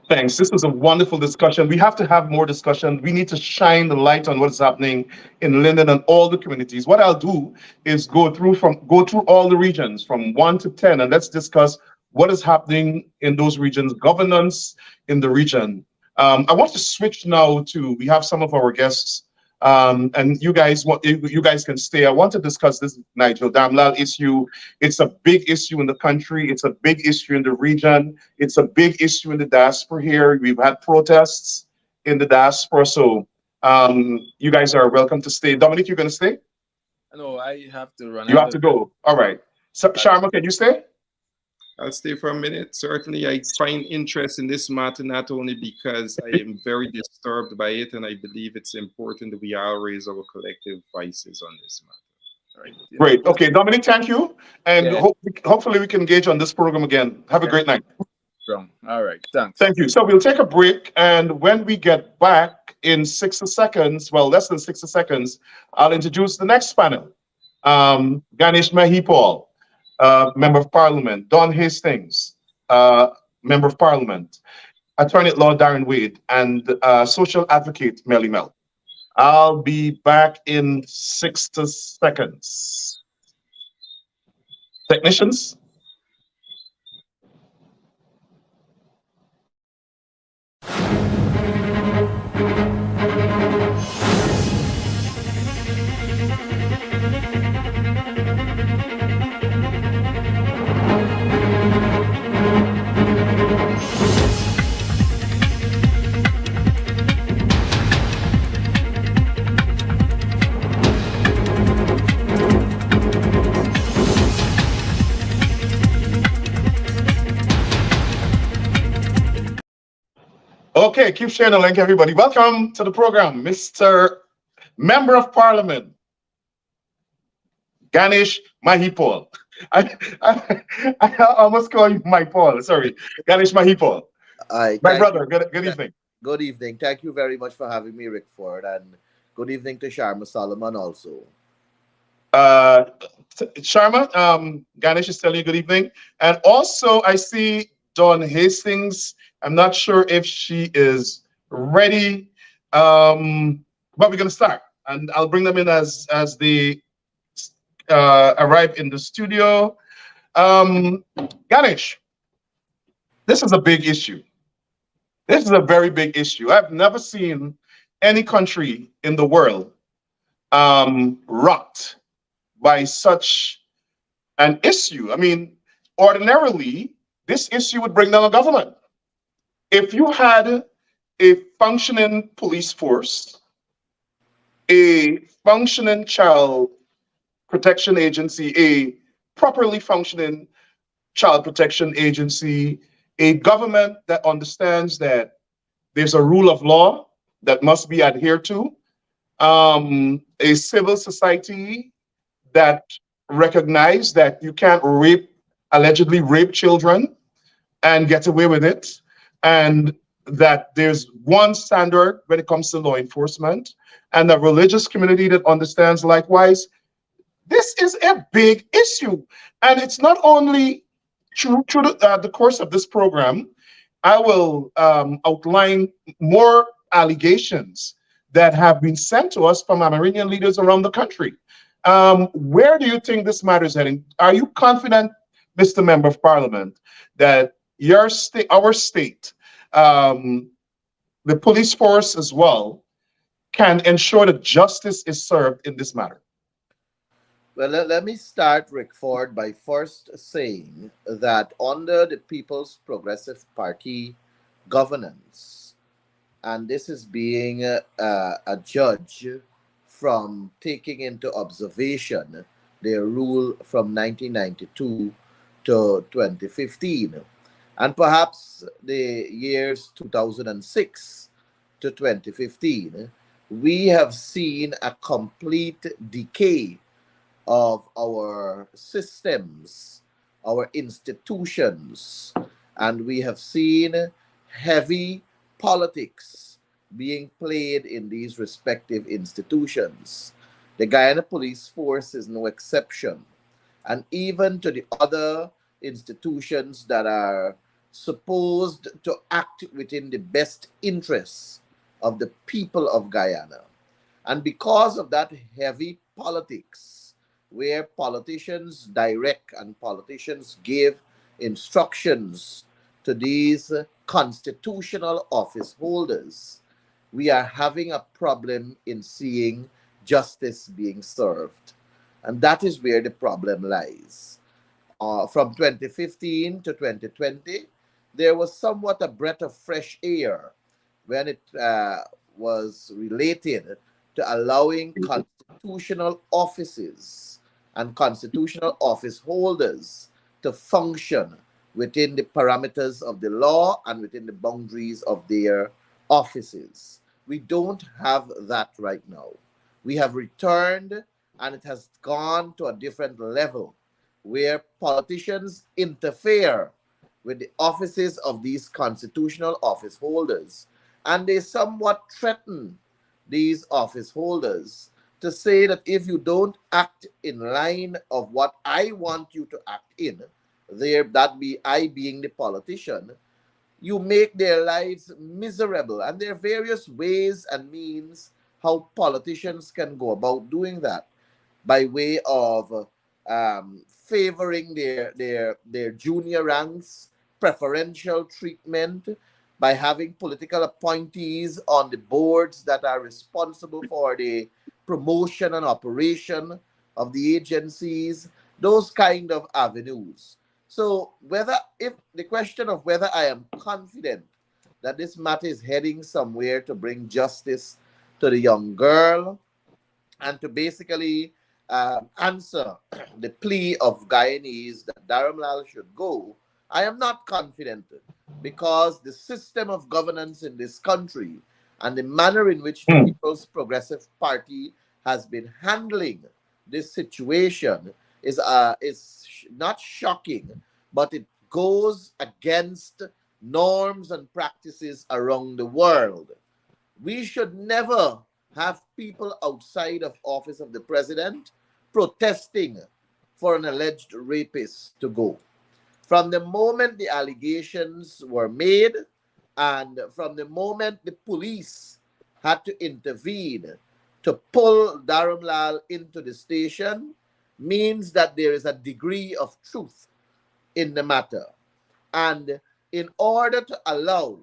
A: Thanks. This was a wonderful discussion. We have to have more discussion. We need to shine the light on what is happening in Linden and all the communities. What I'll do is go through all the regions from 1 to 10, and let's discuss what is happening in those regions, governance in the region. I want to switch now to, we have some of our guests, and you guys can stay. I want to discuss this Nigel Dharamlall issue. It's a big issue in the country. It's a big issue in the region. It's a big issue in the diaspora here. We've had protests in the diaspora. So you guys are welcome to stay. Dominic, you're going to stay?
C: No, I have to run.
A: You have to go. All right. So, Sharma, can you stay?
B: I'll stay for a minute. Certainly, I find interest in this matter not only because I am very disturbed by it, and I believe it's important that we all raise our collective voices on this matter.
C: Right.
A: Great. Okay, Dominic, thank you. And
C: Yeah.
A: hopefully we can engage on this program again. Have a great night.
C: All right. Thanks.
A: Thank you. So we'll take a break. And when we get back in 60 seconds, well, less than 60 seconds, I'll introduce the next panel. Ganesh Mahipal, Member of Parliament, Don Hastings, Member of Parliament, Attorney at Law Darren Wade, and Social Advocate Melly Mel. I'll be back in 60 seconds. Technicians? Okay, keep sharing the link, everybody. Welcome to the program, Mr. Member of Parliament, Ganesh Mahipal. I almost call you my Paul. Sorry, Ganesh Mahipal. My brother. Good evening.
D: Good evening. Thank you very much for having me, Rickford, and good evening to Sharma Solomon also.
A: Sharma, Ganesh is telling you good evening, and also I see Dawn Hastings. I'm not sure if she is ready, but we're going to start, and I'll bring them in as they arrive in the studio. Ganesh, this is a big issue. This is a very big issue. I've never seen any country in the world rocked by such an issue. I mean, ordinarily, this issue would bring down a government. If you had a functioning police force, a functioning child protection agency, a properly functioning child protection agency, a government that understands that there's a rule of law that must be adhered to, a civil society that recognizes that you can't allegedly rape children and get away with it, and that there's one standard when it comes to law enforcement, and a religious community that understands likewise. This is a big issue. And it's not only through the course of this program, I will outline more allegations that have been sent to us from Amerindian leaders around the country. Where do you think this matter is heading? Are you confident, Mr. Member of Parliament, that your state, our state, um, the police force as well, can ensure that justice is served in this matter?
D: Well, let me start, Rickford, by first saying that under the People's Progressive Party governance, and this is being a judge from taking into observation their rule from 1992 to 2015, and perhaps the years 2006 to 2015, we have seen a complete decay of our systems, our institutions, and we have seen heavy politics being played in these respective institutions. The Guyana Police Force is no exception. And even to the other institutions that are supposed to act within the best interests of the people of Guyana. And because of that heavy politics, where politicians direct and politicians give instructions to these constitutional office holders, we are having a problem in seeing justice being served. And that is where the problem lies. From 2015 to 2020, there was somewhat a breath of fresh air when it was related to allowing constitutional offices and constitutional office holders to function within the parameters of the law and within the boundaries of their offices. We don't have that right now. We have returned, and it has gone to a different level where politicians interfere with the offices of these constitutional office holders, and they somewhat threaten these office holders to say that if you don't act in line of what I want you to act in, there that be I being the politician, you make their lives miserable. And there are various ways and means how politicians can go about doing that, by way of favoring their junior ranks, preferential treatment, by having political appointees on the boards that are responsible for the promotion and operation of the agencies, those kind of avenues. So if the question of whether I am confident that this matter is heading somewhere to bring justice to the young girl and to basically answer the plea of Guyanese that Dharamlal should go, I am not confident, because the system of governance in this country and the manner in which the People's Progressive Party has been handling this situation is not shocking, but it goes against norms and practices around the world. We should never have people outside of office of the president protesting for an alleged rapist to go. From the moment the allegations were made, and from the moment the police had to intervene to pull Dharamlal into the station, means that there is a degree of truth in the matter. And in order to allow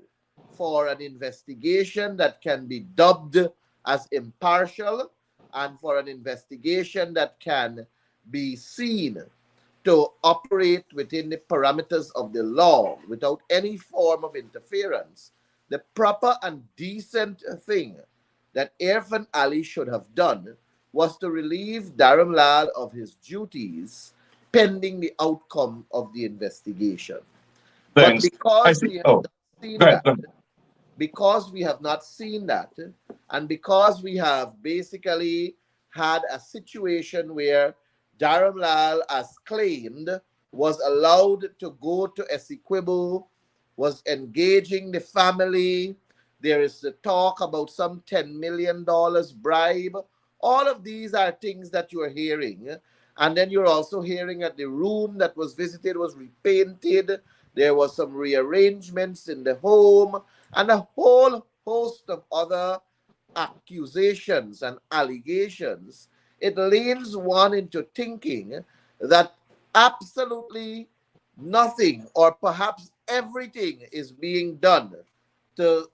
D: for an investigation that can be dubbed as impartial, and for an investigation that can be seen to operate within the parameters of the law without any form of interference, the proper and decent thing that Irfan Ali should have done was to relieve Dharamlal of his duties pending the outcome of the investigation. But
A: Thanks. I
D: because
A: see.
D: we have
A: Oh,
D: not seen
A: go ahead.
D: that, because we have not seen that, and because we have basically had a situation where Dharamlal, as claimed, was allowed to go to Essequibo was engaging the family. There is the talk about some $10 million bribe. All of these are things that you are hearing. And then you're also hearing that the room that was visited was repainted. There was some rearrangements in the home and a whole host of other accusations and allegations. It leads one into thinking that absolutely nothing or perhaps everything is being done to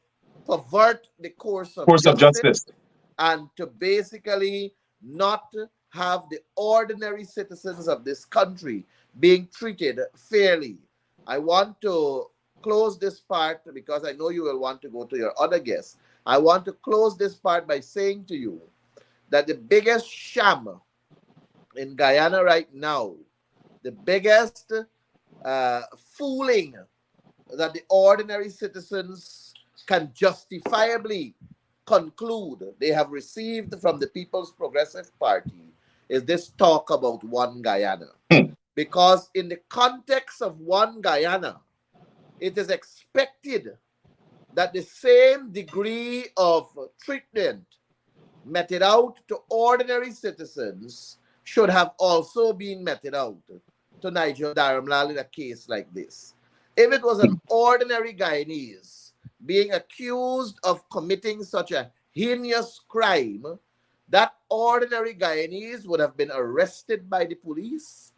D: pervert the course of
A: Course of
D: justice
A: justice.
D: and to basically not have the ordinary citizens of this country being treated fairly. I want to close this part because I know you will want to go to your other guests. I want to close this part by saying to you that the biggest sham in Guyana right now, the biggest fooling that the ordinary citizens can justifiably conclude they have received from the People's Progressive Party is this talk about one Guyana.
A: Hmm.
D: Because in the context of one Guyana, it is expected that the same degree of treatment meted out to ordinary citizens should have also been meted out to Nigel Dharamlall in a case like this. If it was an ordinary Guyanese being accused of committing such a heinous crime, that ordinary Guyanese would have been arrested by the police.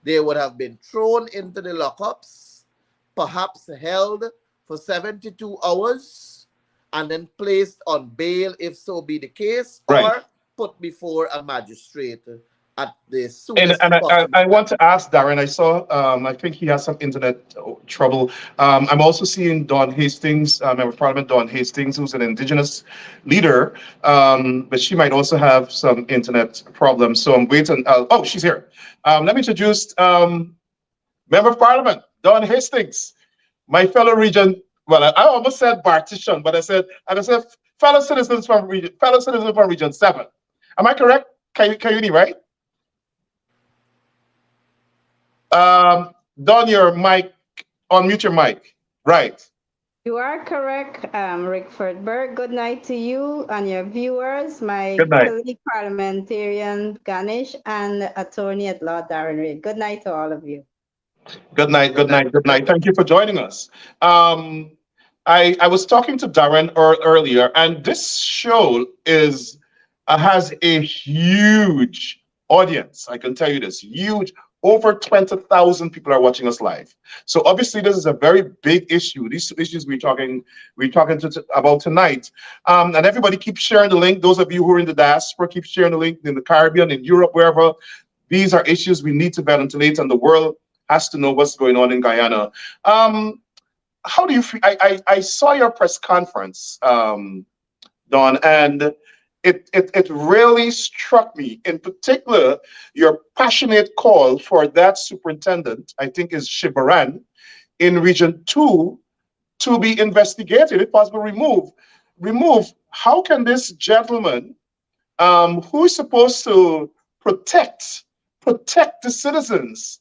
D: They would have been thrown into the lockups, perhaps held for 72 hours, and then placed on bail if so be the case,
A: Right.
D: or put before a magistrate at the
A: And,
D: soonest
A: and
D: possible
A: I
D: time.
A: want to ask Darren, I saw, I think he has some internet trouble. I'm also seeing Dawn Hastings, Member of Parliament Dawn Hastings, who's an Indigenous leader, but she might also have some internet problems. So I'm waiting. Oh, she's here. Let me introduce Member of Parliament Dawn Hastings, my fellow region. Well, I almost said partition, but I said fellow citizens from Region 7. Am I correct? Kayuni, right? Don, your mic, unmute your mic. Right.
E: You are correct, Rickford Burke. Good night to you and your viewers, my
A: Good night.
E: colleague parliamentarian Ganesh and attorney at law Darren Reid. Good night to all of you.
A: Good night. Good night. Good night. Thank you for joining us. I was talking to Darren earlier, and this show has a huge audience. I can tell you this, huge. Over 20,000 people are watching us live. So obviously, this is a very big issue. These issues we're talking about tonight. And everybody keep sharing the link. Those of you who are in the diaspora, keep sharing the link in the Caribbean, in Europe, wherever. These are issues we need to ventilate, and the world has to know what's going on in Guyana. How do you feel? I saw your press conference, Don, and it really struck me. In particular, your passionate call for that superintendent, I think is Shibaran, in Region 2, to be investigated, if possible, removed. How can this gentleman, who is supposed to protect the citizens,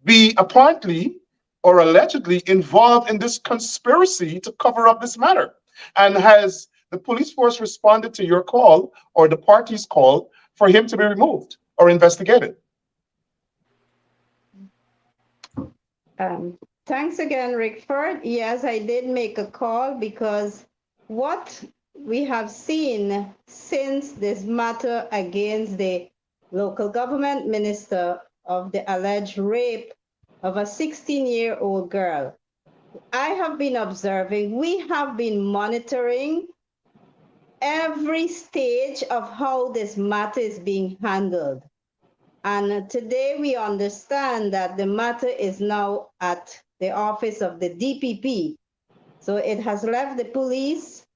A: be apparently or allegedly involved in this conspiracy to cover up this matter? And has the police force responded to your call or the party's call for him to be removed or investigated?
E: Thanks again, Rickford. Yes, I did make a call because what we have seen since this matter against the local government minister of the alleged rape of a 16-year-old girl, I have been observing, we have been monitoring every stage of how this matter is being handled. And today we understand that the matter is now at the office of the DPP. So it has left the police,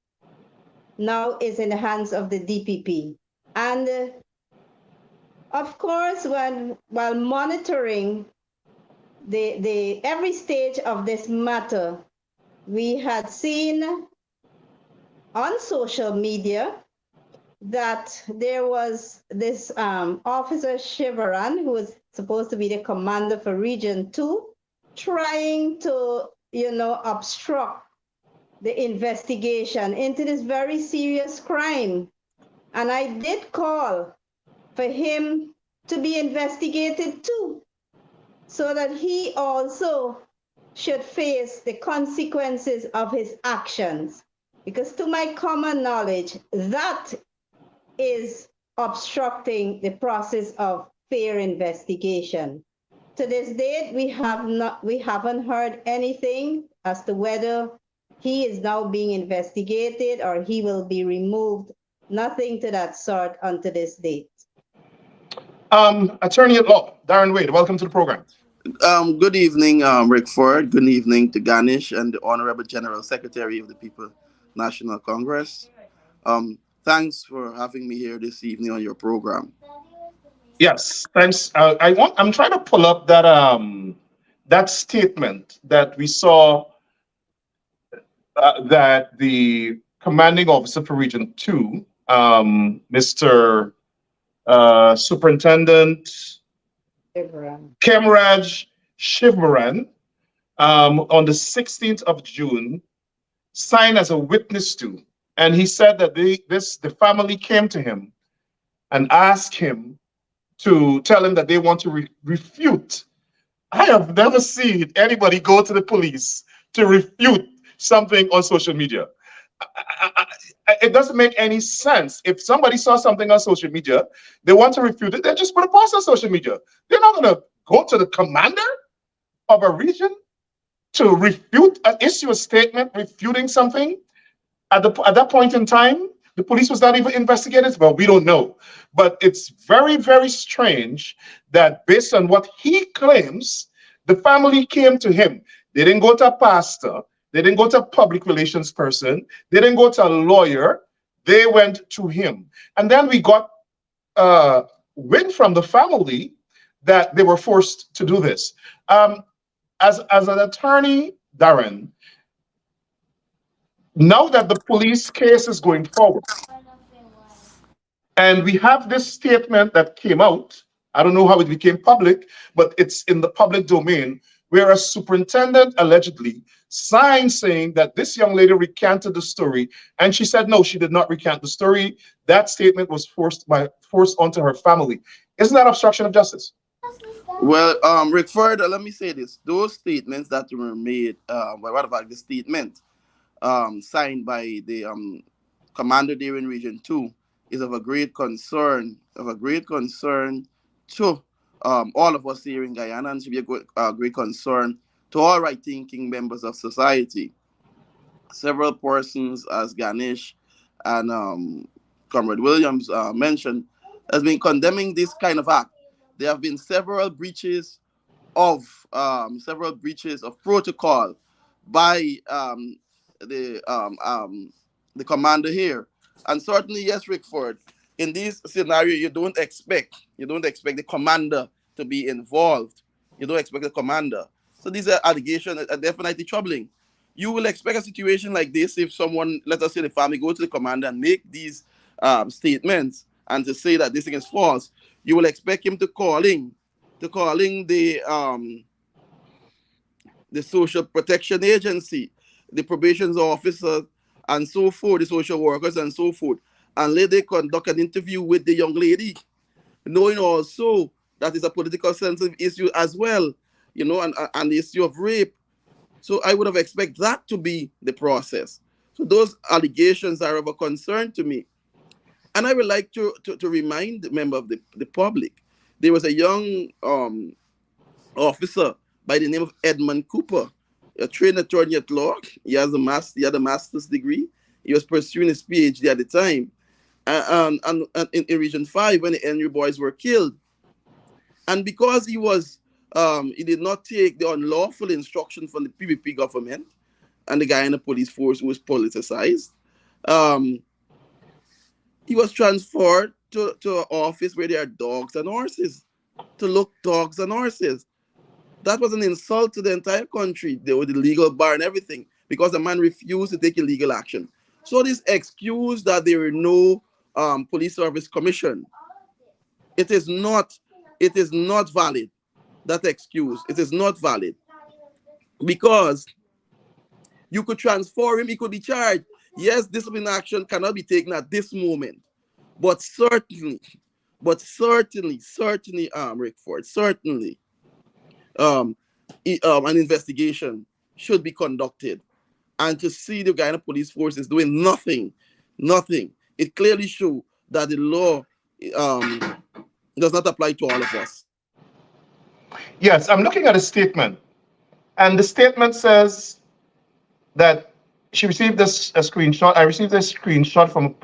E: now is in the hands of the DPP. And of course, while monitoring every stage of this matter, we had seen on social media that there was this officer Shivaran, who was supposed to be the commander for Region 2, trying to obstruct the investigation into this very serious crime. And I did call for him to be investigated too, so that he also should face the consequences of his actions. Because to my common knowledge, that is obstructing the process of fair investigation. To this date, we haven't heard anything as to whether he is now being investigated or he will be removed. Nothing to that sort unto this date.
A: Attorney at law, Darren Wade, welcome to the program.
F: Good evening, Rick Ford. Good evening to Ganesh and the Honorable General Secretary of the People National Congress. Thanks for having me here this evening on your program.
A: Yes, thanks. I'm trying to pull up that statement that we saw that the commanding officer for Region 2, Mr. Superintendent Kemraj Shivmaran, on the 16th of June, signed as a witness to. And he said that the family came to him and asked him to tell him that they want to refute. I have never seen anybody go to the police to refute something on social media. It doesn't make any sense. If somebody saw something on social media, they want to refute it, they just put a post on social media. They're not going to go to the commander of a region to refute, issue a statement refuting something. At that point in time, the police was not even investigated. Well, we don't know. But it's very, very strange that based on what he claims, the family came to him. They didn't go to a pastor. They didn't go to a public relations person. They didn't go to a lawyer. They went to him. And then we got wind from the family that they were forced to do this. As an attorney, Darren, now that the police case is going forward, and we have this statement that came out, I don't know how it became public, but it's in the public domain, where a superintendent allegedly signed saying that this young lady recanted the story, and she said no, she did not recant the story. That statement was forced onto her family. Isn't that obstruction of justice?
F: Well, Rick Ford, let me say this. Those statements that were made, what about the statement signed by the commander there in Region 2 is of a great concern, to all of us here in Guyana, and should be a great concern to all right-thinking members of society. Several persons, as Ganesh and Comrade Williams mentioned, has been condemning this kind of act. There have been several breaches of protocol by the commander here, and certainly, yes, Rick Ford, in this scenario, you don't expect the commander to be involved. You don't expect the commander. So these are allegations that are definitely troubling. You will expect a situation like this if someone, let us say the family, go to the commander and make these statements and to say that this thing is false. You will expect him to calling the social protection agency, the probation officer, and so forth, the social workers and so forth, and let they conduct an interview with the young lady, knowing also that it's a political sensitive issue as well, and the issue of rape. So I would have expected that to be the process. So those allegations are of a concern to me. And I would like to remind the member of the public, there was a young officer by the name of Edmund Cooper, a trained attorney at law. He had a master's degree. He was pursuing his PhD at the time. And in Region 5, when the Henry boys were killed. And because he did not take the unlawful instruction from the PPP government and the Guyana police force, who was politicized, he was transferred to an office where there are dogs and horses, to look dogs and horses. That was an insult to the entire country, with the legal bar and everything, because the man refused to take illegal action. So this excuse that there were no police service commission, it is not valid. That excuse, it is not valid, because You could transfer him, he could be charged. Yes, discipline action cannot be taken at this moment, but certainly, Rickford, certainly, an investigation should be conducted. And to see the Guyana police force is doing nothing, it clearly shows that the law does not apply to all of us.
A: Yes, I'm looking at a statement, and the statement says that she received this a screenshot. I received a screenshot from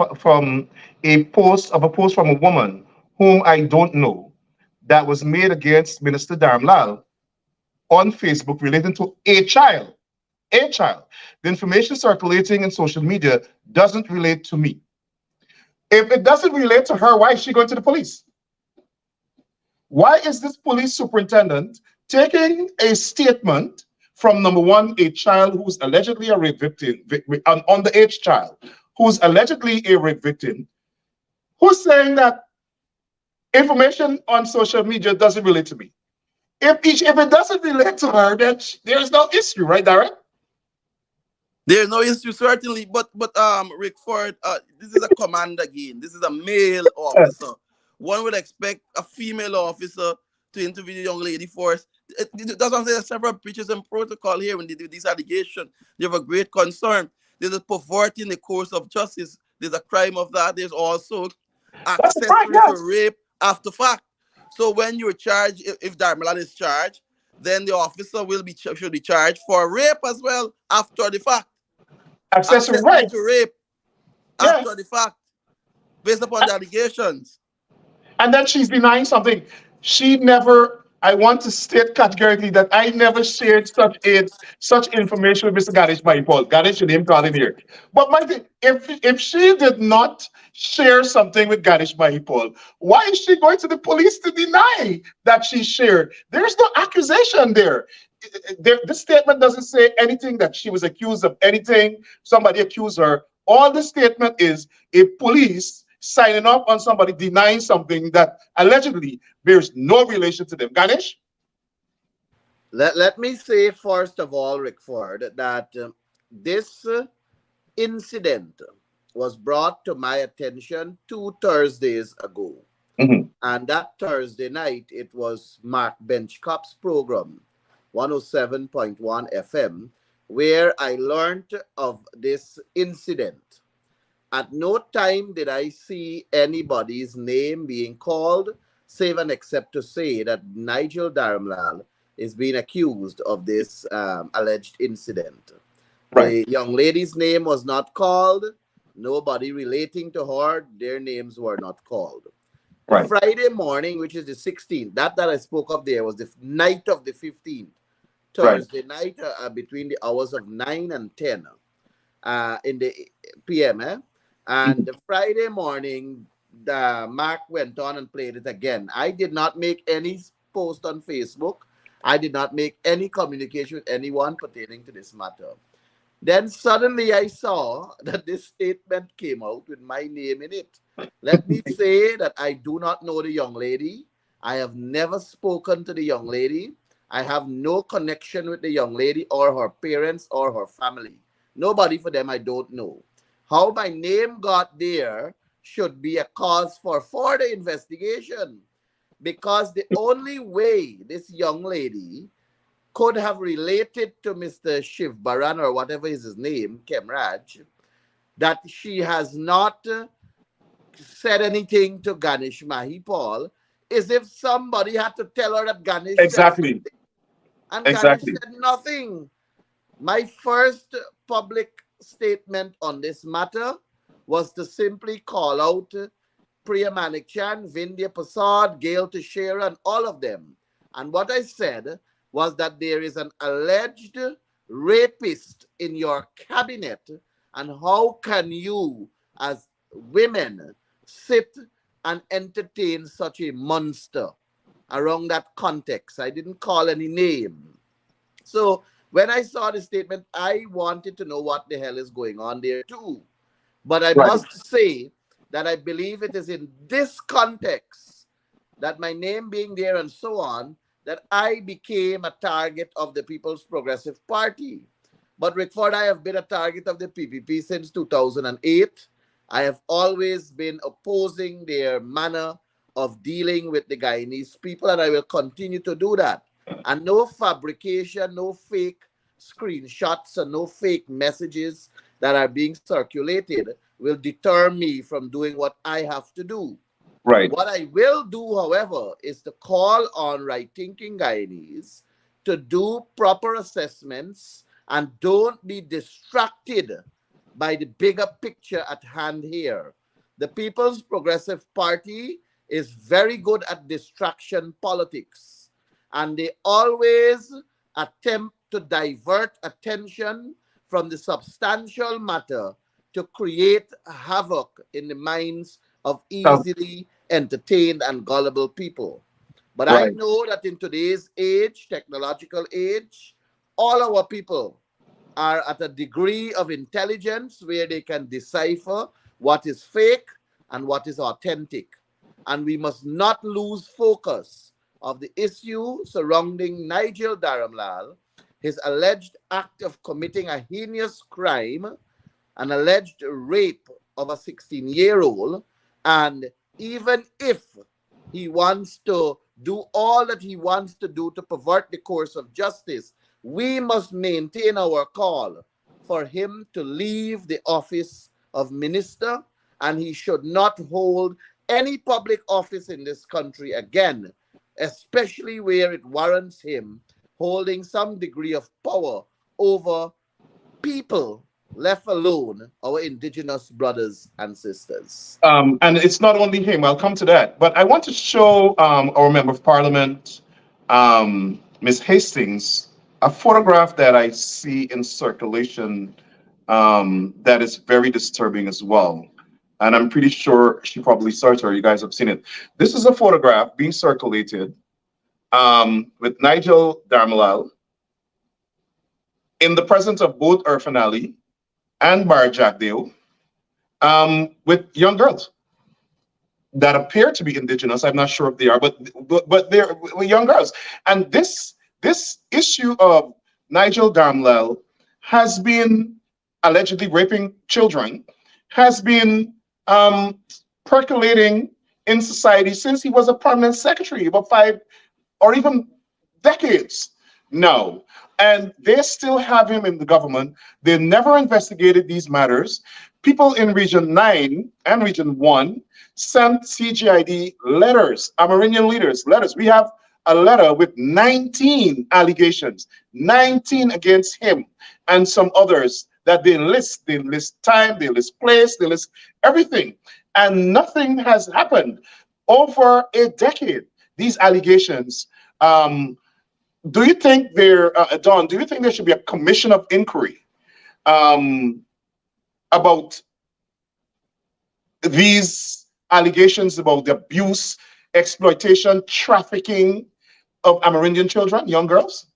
A: a post from a woman whom I don't know that was made against Minister Dharamlal on Facebook relating to a child. A child. The information circulating in social media doesn't relate to me. If it doesn't relate to her, why is she going to the police? Why is this police superintendent taking a statement from, number one, a child who's allegedly a rape victim, an underage child who's allegedly a rape victim, who's saying that information on social media doesn't relate to me? If it doesn't relate to her, then there's no issue, right, Darren?
F: There's no issue, certainly, but Rickford, this is a command again. This is a male officer. One would expect a female officer to interview the young lady first. That's what I'm saying. There's several breaches in protocol here when they do these allegations. They have a great concern. There's a perverting the course of justice. There's a crime of that. There's also accessory to rape after fact. So when you're charged, if Dharamlal is charged, then the officer should be charged for rape as well after the fact.
A: Accessory
F: to rape after the fact, based upon the allegations.
A: And then she's denying something. She never, I want to state categorically that I never shared such information with Mr. Ganesh Mahipal. Ganesh, your name called in here. But my thing, if she did not share something with Ganesh Mahipal, why is she going to the police to deny that she shared? There's no accusation there. This statement doesn't say anything that she was accused of anything, somebody accused her. All the statement is a police signing up on somebody denying something that allegedly bears no relation to them. Ganesh?
D: Let me say, first of all, Rickford, that this incident was brought to my attention 2 Thursdays ago.
A: Mm-hmm.
D: And that Thursday night, it was Mark Benchcup's program, 107.1 FM, where I learned of this incident. At no time did I see anybody's name being called, save and except to say that Nigel Dharamlall is being accused of this alleged incident.
A: Right.
D: The young lady's name was not called. Nobody relating to her, their names were not called.
A: Right.
D: Friday morning, which is the 16th, that I spoke of there was the night of the 15th, Thursday night between the hours of 9 and 10 in the PM. And the Friday morning, Mark went on and played it again. I did not make any post on Facebook. I did not make any communication with anyone pertaining to this matter. Then suddenly I saw that this statement came out with my name in it. Let me say that I do not know the young lady. I have never spoken to the young lady. I have no connection with the young lady or her parents or her family. Nobody for them I don't know. How my name got there should be a cause for further investigation, because the only way this young lady could have related to Mr. Shiv Baran or whatever is his name, Kemraj, that she has not said anything to Ganesh Mahipal, is if somebody had to tell her that Ganesh said something. And Ganesh said nothing. My first public statement on this matter was to simply call out Priya Manikchan, Vindhya Prasad, Gail Teixeira, and all of them. And what I said was that there is an alleged rapist in your cabinet, and how can you, as women, sit and entertain such a monster around that context? I didn't call any name. So when I saw the statement, I wanted to know what the hell is going on there too. But I must say that I believe it is in this context, that my name being there and so on, that I became a target of the People's Progressive Party. But Rickford, I have been a target of the PPP since 2008. I have always been opposing their manner of dealing with the Guyanese people, and I will continue to do that. And no fabrication, no fake screenshots, and no fake messages that are being circulated will deter me from doing what I have to do.
A: Right.
D: What I will do, however, is to call on right-thinking Guyanese to do proper assessments and don't be distracted by the bigger picture at hand here. The People's Progressive Party is very good at distraction politics, and they always attempt to divert attention from the substantial matter to create havoc in the minds of easily entertained and gullible people. But I
A: Right.
D: know that in today's age, technological age, all our people are at a degree of intelligence where they can decipher what is fake and what is authentic. And we must not lose focus of the issue surrounding Nigel Dharamlal, his alleged act of committing a heinous crime, an alleged rape of a 16-year-old, and even if he wants to do all that he wants to do to pervert the course of justice, we must maintain our call for him to leave the office of minister, and he should not hold any public office in this country again, especially where it warrants him holding some degree of power over people, left alone our indigenous brothers and sisters.
A: And it's not only him. I'll come to that. But I want to show our member of parliament, Ms. Hastings, a photograph that I see in circulation that is very disturbing as well. And I'm pretty sure she probably saw it or you guys have seen it. This is a photograph being circulated with Nigel Dharamlall in the presence of both Irfan Ali and Bar Jagdeo, with young girls that appear to be indigenous. I'm not sure if they are, but they're young girls. And this issue of Nigel Dharamlall has been allegedly raping children, has been percolating in society since he was a permanent secretary, about 5 or even decades now. And they still have him in the government. They never investigated these matters. People in Region 9 and Region 1 sent CGID letters, Amerindian leaders, letters. We have a letter with 19 allegations, 19 against him and some others that they list. They list time, they list place, they list everything. And nothing has happened over a decade. These allegations, do you think Don, do you think there should be a commission of inquiry about these allegations about the abuse, exploitation, trafficking of Amerindian children, young girls?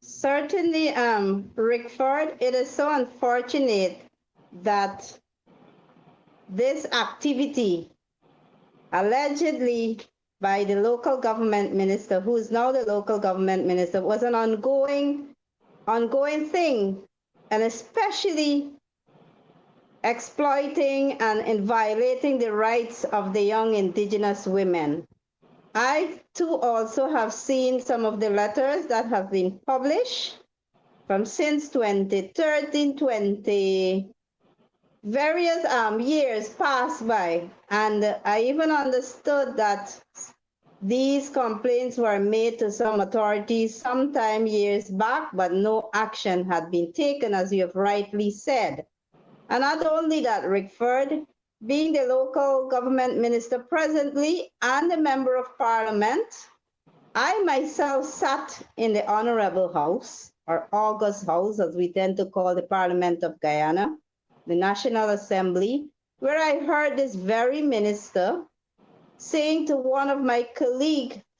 E: Certainly, Rickford, it is so unfortunate that this activity, allegedly by the local government minister, who is now the local government minister, was an ongoing thing, and especially exploiting and violating the rights of the young indigenous women. I too also have seen some of the letters that have been published from since 2013, various years passed by, and I even understood that these complaints were made to some authorities sometime years back, but no action had been taken, as you have rightly said. And not only that, Rickford, being the local government minister presently and a member of parliament, I myself sat in the Honorable House, or August House, as we tend to call the Parliament of Guyana, the National Assembly, where I heard this very minister saying to one of my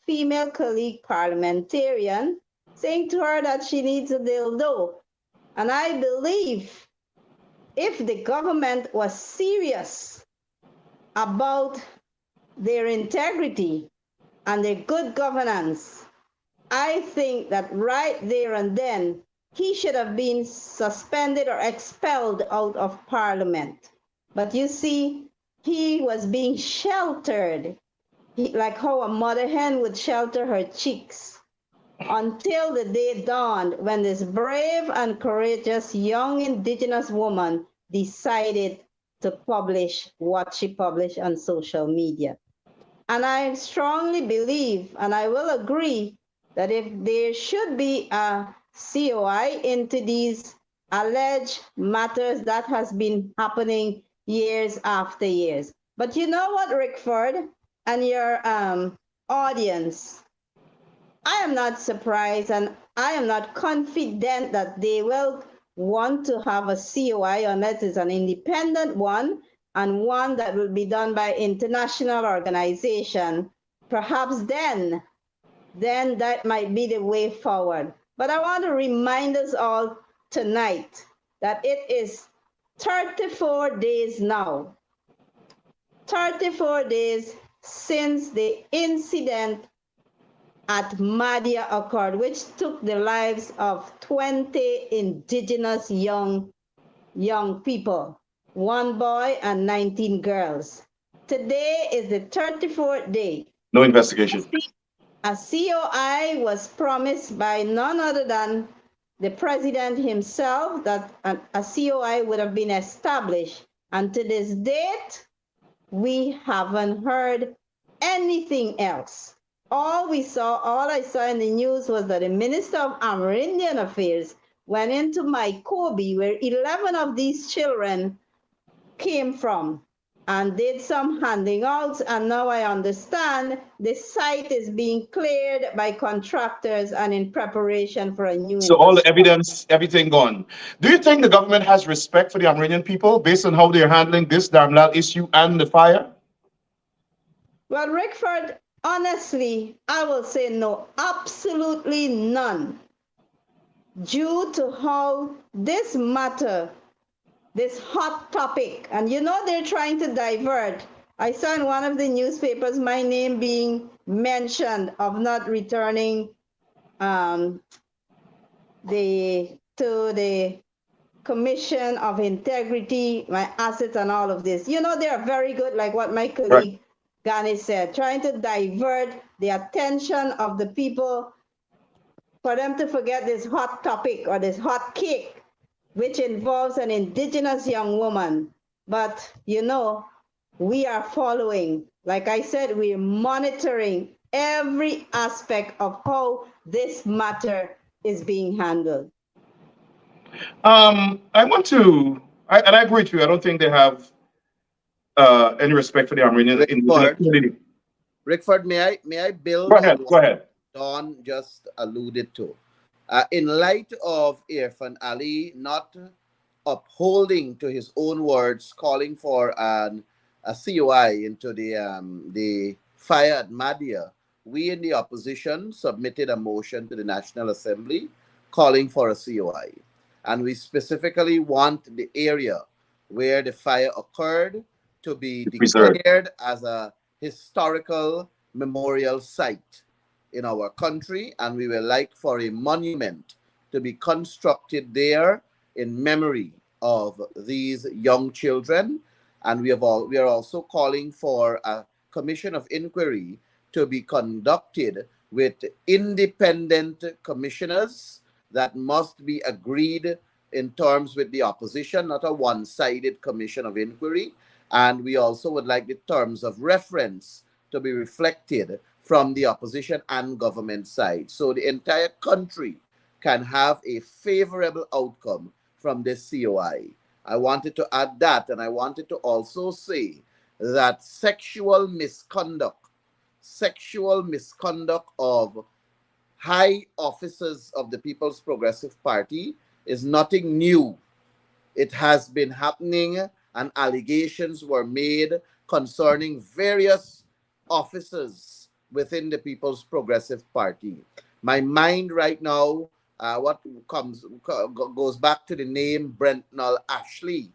E: female colleague parliamentarian, saying to her that she needs a dildo. And I believe if the government was serious about their integrity and their good governance, I think that right there and then, he should have been suspended or expelled out of Parliament. But you see, he was being sheltered, like how a mother hen would shelter her chicks, until the day dawned when this brave and courageous young Indigenous woman decided to publish what she published on social media. And I strongly believe, and I will agree, that if there should be a COI into these alleged matters that has been happening years after years. But you know what, Rickford and your audience, I am not surprised and I am not confident that they will want to have a COI unless it's an independent one and one that will be done by international organization. Perhaps then that might be the way forward. But I want to remind us all tonight that it is 34 days now, 34 days since the incident at Madia occurred, which took the lives of 20 Indigenous young people, 1 boy and 19 girls. Today is the 34th day.
A: No investigation.
E: A COI was promised by none other than the president himself that a COI would have been established. And to this date, we haven't heard anything else. All I saw in the news was that the Minister of Amerindian Affairs went into Mykobi, where 11 of these children came from, and did some handing out. And now I understand the site is being cleared by contractors and in preparation for a new
A: So all the
E: infrastructure.
A: evidence, everything gone. Do you think the government has respect for the Amerindian people based on how they're handling this Dharamlal issue and the fire?
E: Well, Rickford, honestly, I will say no, absolutely none. Due to how this matter, this hot topic, and you know they're trying to divert. I saw in one of the newspapers my name being mentioned of not returning to the Commission of Integrity, my assets and all of this. You know, they are very good, like what my colleague Ghani said, trying to divert the attention of the people for them to forget this hot topic or this hot cake, which involves an Indigenous young woman. But, you know, we are following, like I said, we're monitoring every aspect of how this matter is being handled.
A: I want to, and I agree with you. I don't think they have any respect for the Armenian indigenous community.
D: Rickford, may I build
A: Go
D: on
A: ahead.
D: what
A: Go ahead.
D: Don just alluded to? In light of Irfan Ali not upholding to his own words, calling for a COI into the fire at Madia, we in the opposition submitted a motion to the National Assembly calling for a COI. And we specifically want the area where the fire occurred to be declared as a historical memorial site in our country, and we would like for a monument to be constructed there in memory of these young children. And we are also calling for a commission of inquiry to be conducted with independent commissioners that must be agreed in terms with the opposition, not a one-sided commission of inquiry. And we also would like the terms of reference to be reflected from the opposition and government side, so the entire country can have a favorable outcome from this COI. I wanted to add that, and I wanted to also say that sexual misconduct of high officers of the People's Progressive Party is nothing new. It has been happening, and allegations were made concerning various officers within the People's Progressive Party. My mind right now, what goes back to the name Brentnall Ashley,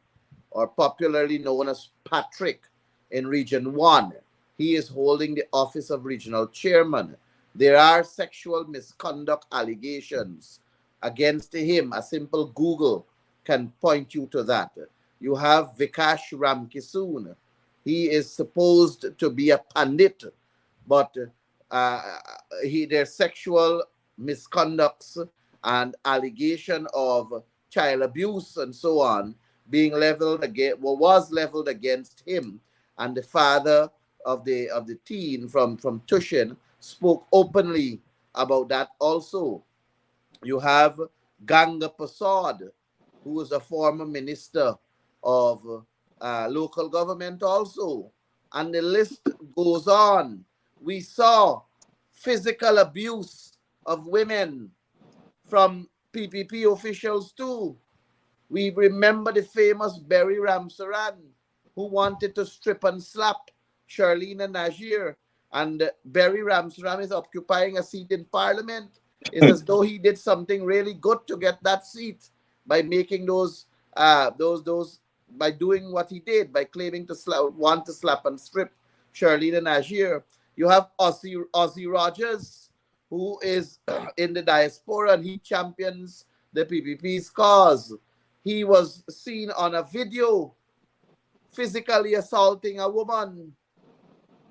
D: or popularly known as Patrick in Region 1. He is holding the office of regional chairman. There are sexual misconduct allegations against him. A simple Google can point you to that. You have Vikash Ramkisoon. He is supposed to be a pandit, but there's sexual misconducts and allegation of child abuse and so on being leveled against, was leveled against him. And the father of the teen from Tushin spoke openly about that also. You have Ganga Prasad, who is a former minister of local government also. And the list goes on. We saw physical abuse of women from PPP officials too. We remember the famous Berry Ramsaran, who wanted to strip and slap Charlene Najir. And Berry Ramsaran is occupying a seat in parliament. It's as though he did something really good to get that seat by making by doing what he did, by claiming to want to slap and strip Charlene Najir. You have Ozzy Rogers, who is in the diaspora, and he champions the PPP's cause. He was seen on a video physically assaulting a woman.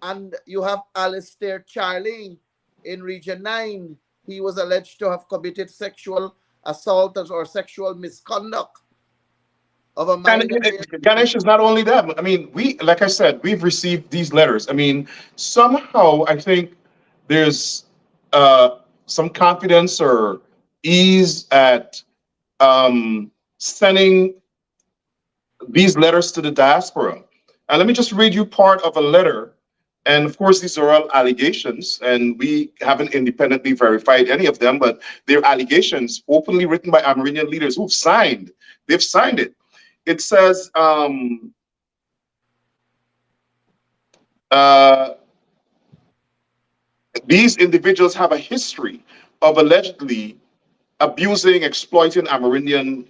D: And you have Alistair Charlie in Region 9. He was alleged to have committed sexual assault or sexual misconduct of a minor.
A: Ganesh is not only that. I mean, like I said, we've received these letters. I mean, somehow I think there's some confidence or ease at sending these letters to the diaspora. And let me just read you part of a letter. And of course, these are all allegations, and we haven't independently verified any of them, but they're allegations openly written by Amerindian leaders who've signed. They've signed it. It says, these individuals have a history of allegedly abusing, exploiting Amerindian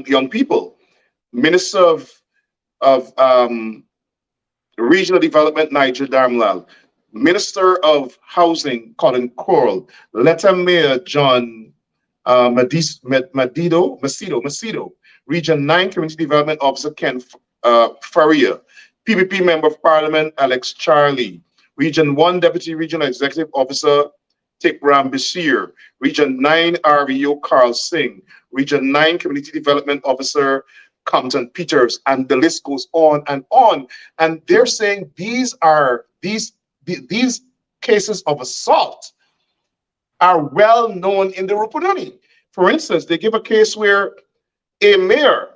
A: young people. Minister of Regional Development, Nigel Dharamlall. Minister of Housing, Colin Coral. Letter Mayor, John Macedo. Region 9 Community Development Officer, Ken Faria. PPP Member of Parliament, Alex Charlie. Region 1 Deputy Regional Executive Officer, Tikram Bashir. Region 9 RVO, Carl Singh. Region 9 Community Development Officer, Compton Peters, and the list goes on and on. And they're saying these cases of assault are well known in the Rupununi. For instance, they give a case where a mayor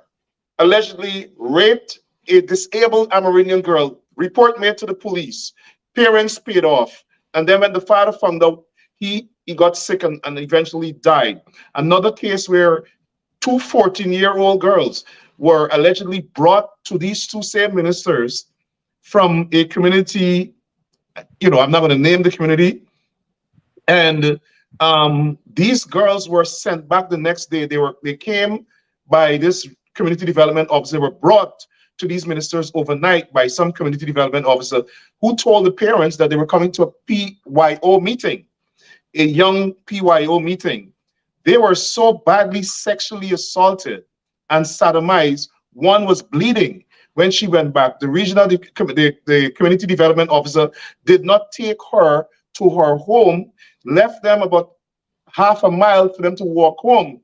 A: allegedly raped a disabled Amerindian girl, report made to the police, parents paid off, and then when the father found out, he got sick and eventually died. Another case where two 14-year-old girls were allegedly brought to these two same ministers from a community, I'm not going to name the community, and these girls were sent back the next day. They came by this community development officer, were brought to these ministers overnight by some community development officer who told the parents that they were coming to a PYO meeting, a young PYO meeting. They were so badly sexually assaulted and sodomized, one was bleeding when she went back. The community development officer did not take her to her home, left them about half a mile for them to walk home.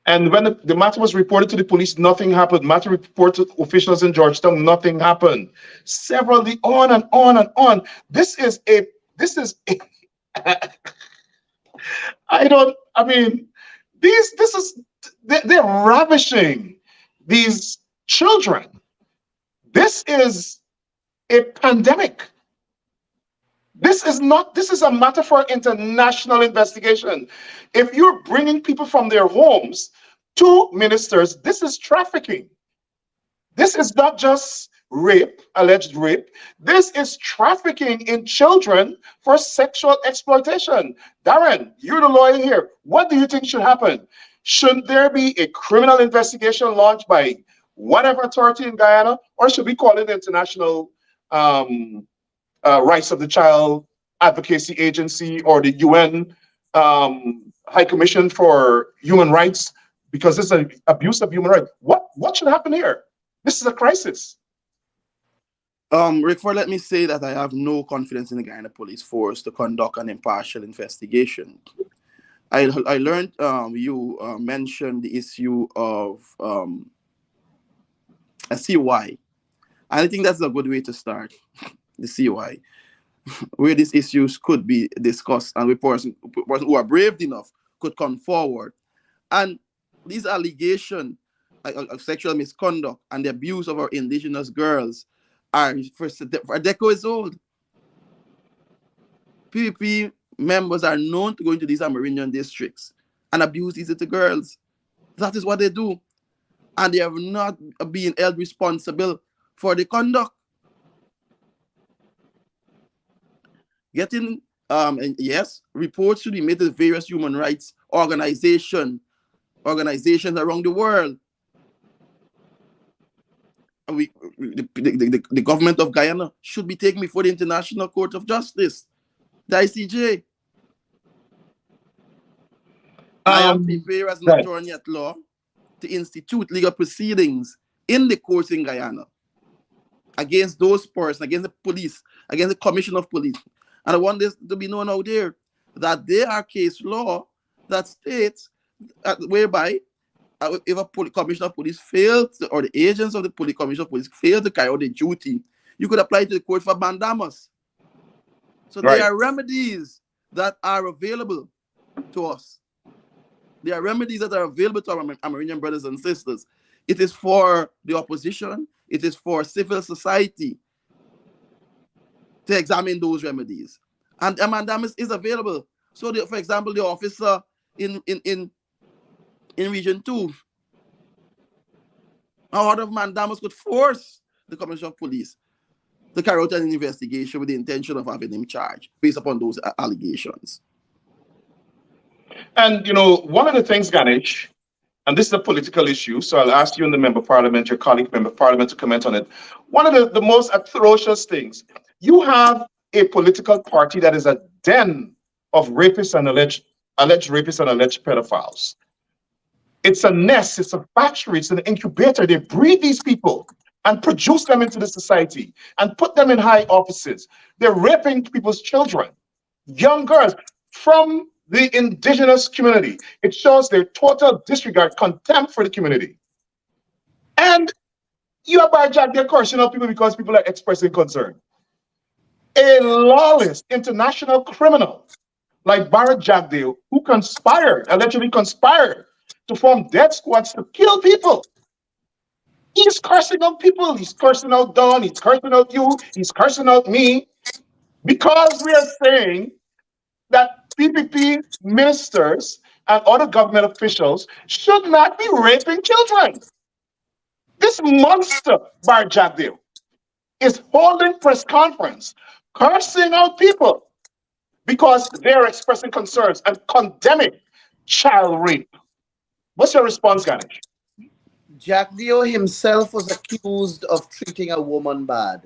A: And when the matter was reported to the police, nothing happened. Matter reported to officials in Georgetown, nothing happened. Severally on and on and on. They're ravishing these children. This is a pandemic. This is a matter for international investigation. If you're bringing people from their homes to ministers, this is trafficking. This is not just rape, alleged rape. This is trafficking in children for sexual exploitation. Darren, you're the lawyer here. What do you think should happen? Should there be a criminal investigation launched by whatever authority in Guyana, or should we call it the International Rights of the Child Advocacy Agency or the UN High Commission for Human Rights, because it's an abuse of human rights? What should happen here? This is a crisis.
F: Rickford, let me say that I have no confidence in the Guyana police force to conduct an impartial investigation. I learned you mentioned the issue of a CY. I think that's a good way to start, the CY, where these issues could be discussed and the person who are brave enough could come forward. And these allegations of sexual misconduct and the abuse of our indigenous girls are for decades old. PPP members are known to go into these Amerindian districts and abuse these little girls. That is what they do. And they have not been held responsible for the conduct. And yes, reports should be made to various human rights organizations around the world. And the government of Guyana should be taken before the International Court of Justice, the ICJ. I am prepared as an attorney at law to institute legal proceedings in the courts in Guyana against those persons, against the police, against the commission of police. And I want this to be known out there that there are case law that states whereby if a commission of police failed, or the agents of the commission of police failed to carry out the duty, you could apply to the court for mandamus. So there are remedies that are available to us. There are remedies that are available to our Amerindian brothers and sisters. It is for the opposition, it is for civil society to examine those remedies. And a mandamus is available. So, for example, the officer in Region 2, a order of mandamus could force the Commissioner of Police to carry out an investigation with the intention of having him charged based upon those allegations.
A: And, one of the things, Ganesh, and this is a political issue, so I'll ask you and the member of parliament, your colleague member of parliament, to comment on it. One of the most atrocious things, you have a political party that is a den of rapists and alleged rapists and alleged pedophiles. It's a nest, it's a factory, it's an incubator. They breed these people and produce them into the society and put them in high offices. They're raping people's children, young girls from the indigenous community. It shows their total disregard, contempt for the community. And you are by Jack, they're cursing out people because people are expressing concern. A lawless international criminal like Barrett Jagdale, who allegedly conspired to form death squads to kill people. He's cursing out people. He's cursing out Don. He's cursing out you. He's cursing out me, because we are saying that PPP ministers and other government officials should not be raping children. This monster, Barrett Jagdale, is holding press conference, cursing out people because they're expressing concerns and condemning child rape. What's your response, Ganesh?
D: Jagdeo himself was accused of treating a woman bad.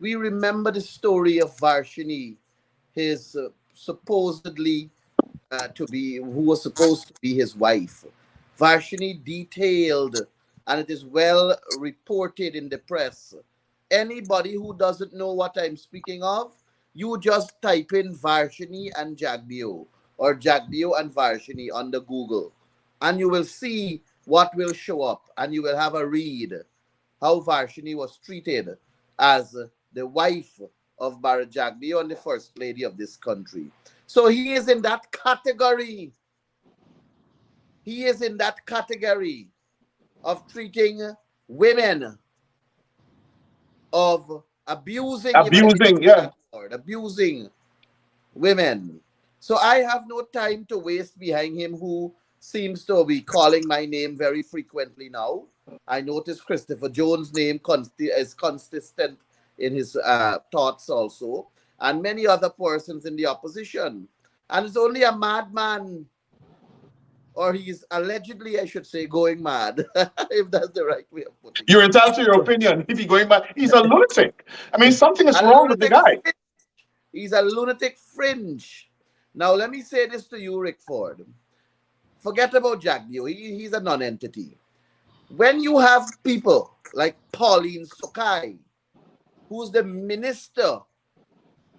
D: We remember the story of Varshini, his supposedly who was supposed to be his wife. Varshini detailed, and it is well reported in the press. Anybody who doesn't know what I'm speaking of, you just type in Varshini and Jagdeo, or Jagdeo and Varshini under Google, and you will see what will show up, and you will have a read how Varshini was treated as the wife of Barrett Jagdeo and the first lady of this country. So he is in that category. He is in that category of treating women, of abusing women. So I have no time to waste behind him, who seems to be calling my name very frequently now. I notice Christopher Jones' name is consistent in his thoughts also, and many other persons in the opposition. And it's only a madman or he's allegedly, I should say, going mad, if that's the right way of putting it.
A: You're entitled to your opinion. If he's going back, he's a lunatic. I mean, something is
D: A
A: wrong with the
D: lunatic
A: guy.
D: fringe. He's a lunatic fringe. Now, let me say this to you, Rick Ford. Forget about Jack Dio. He's a non-entity. When you have people like Pauline Sokai, who's the Minister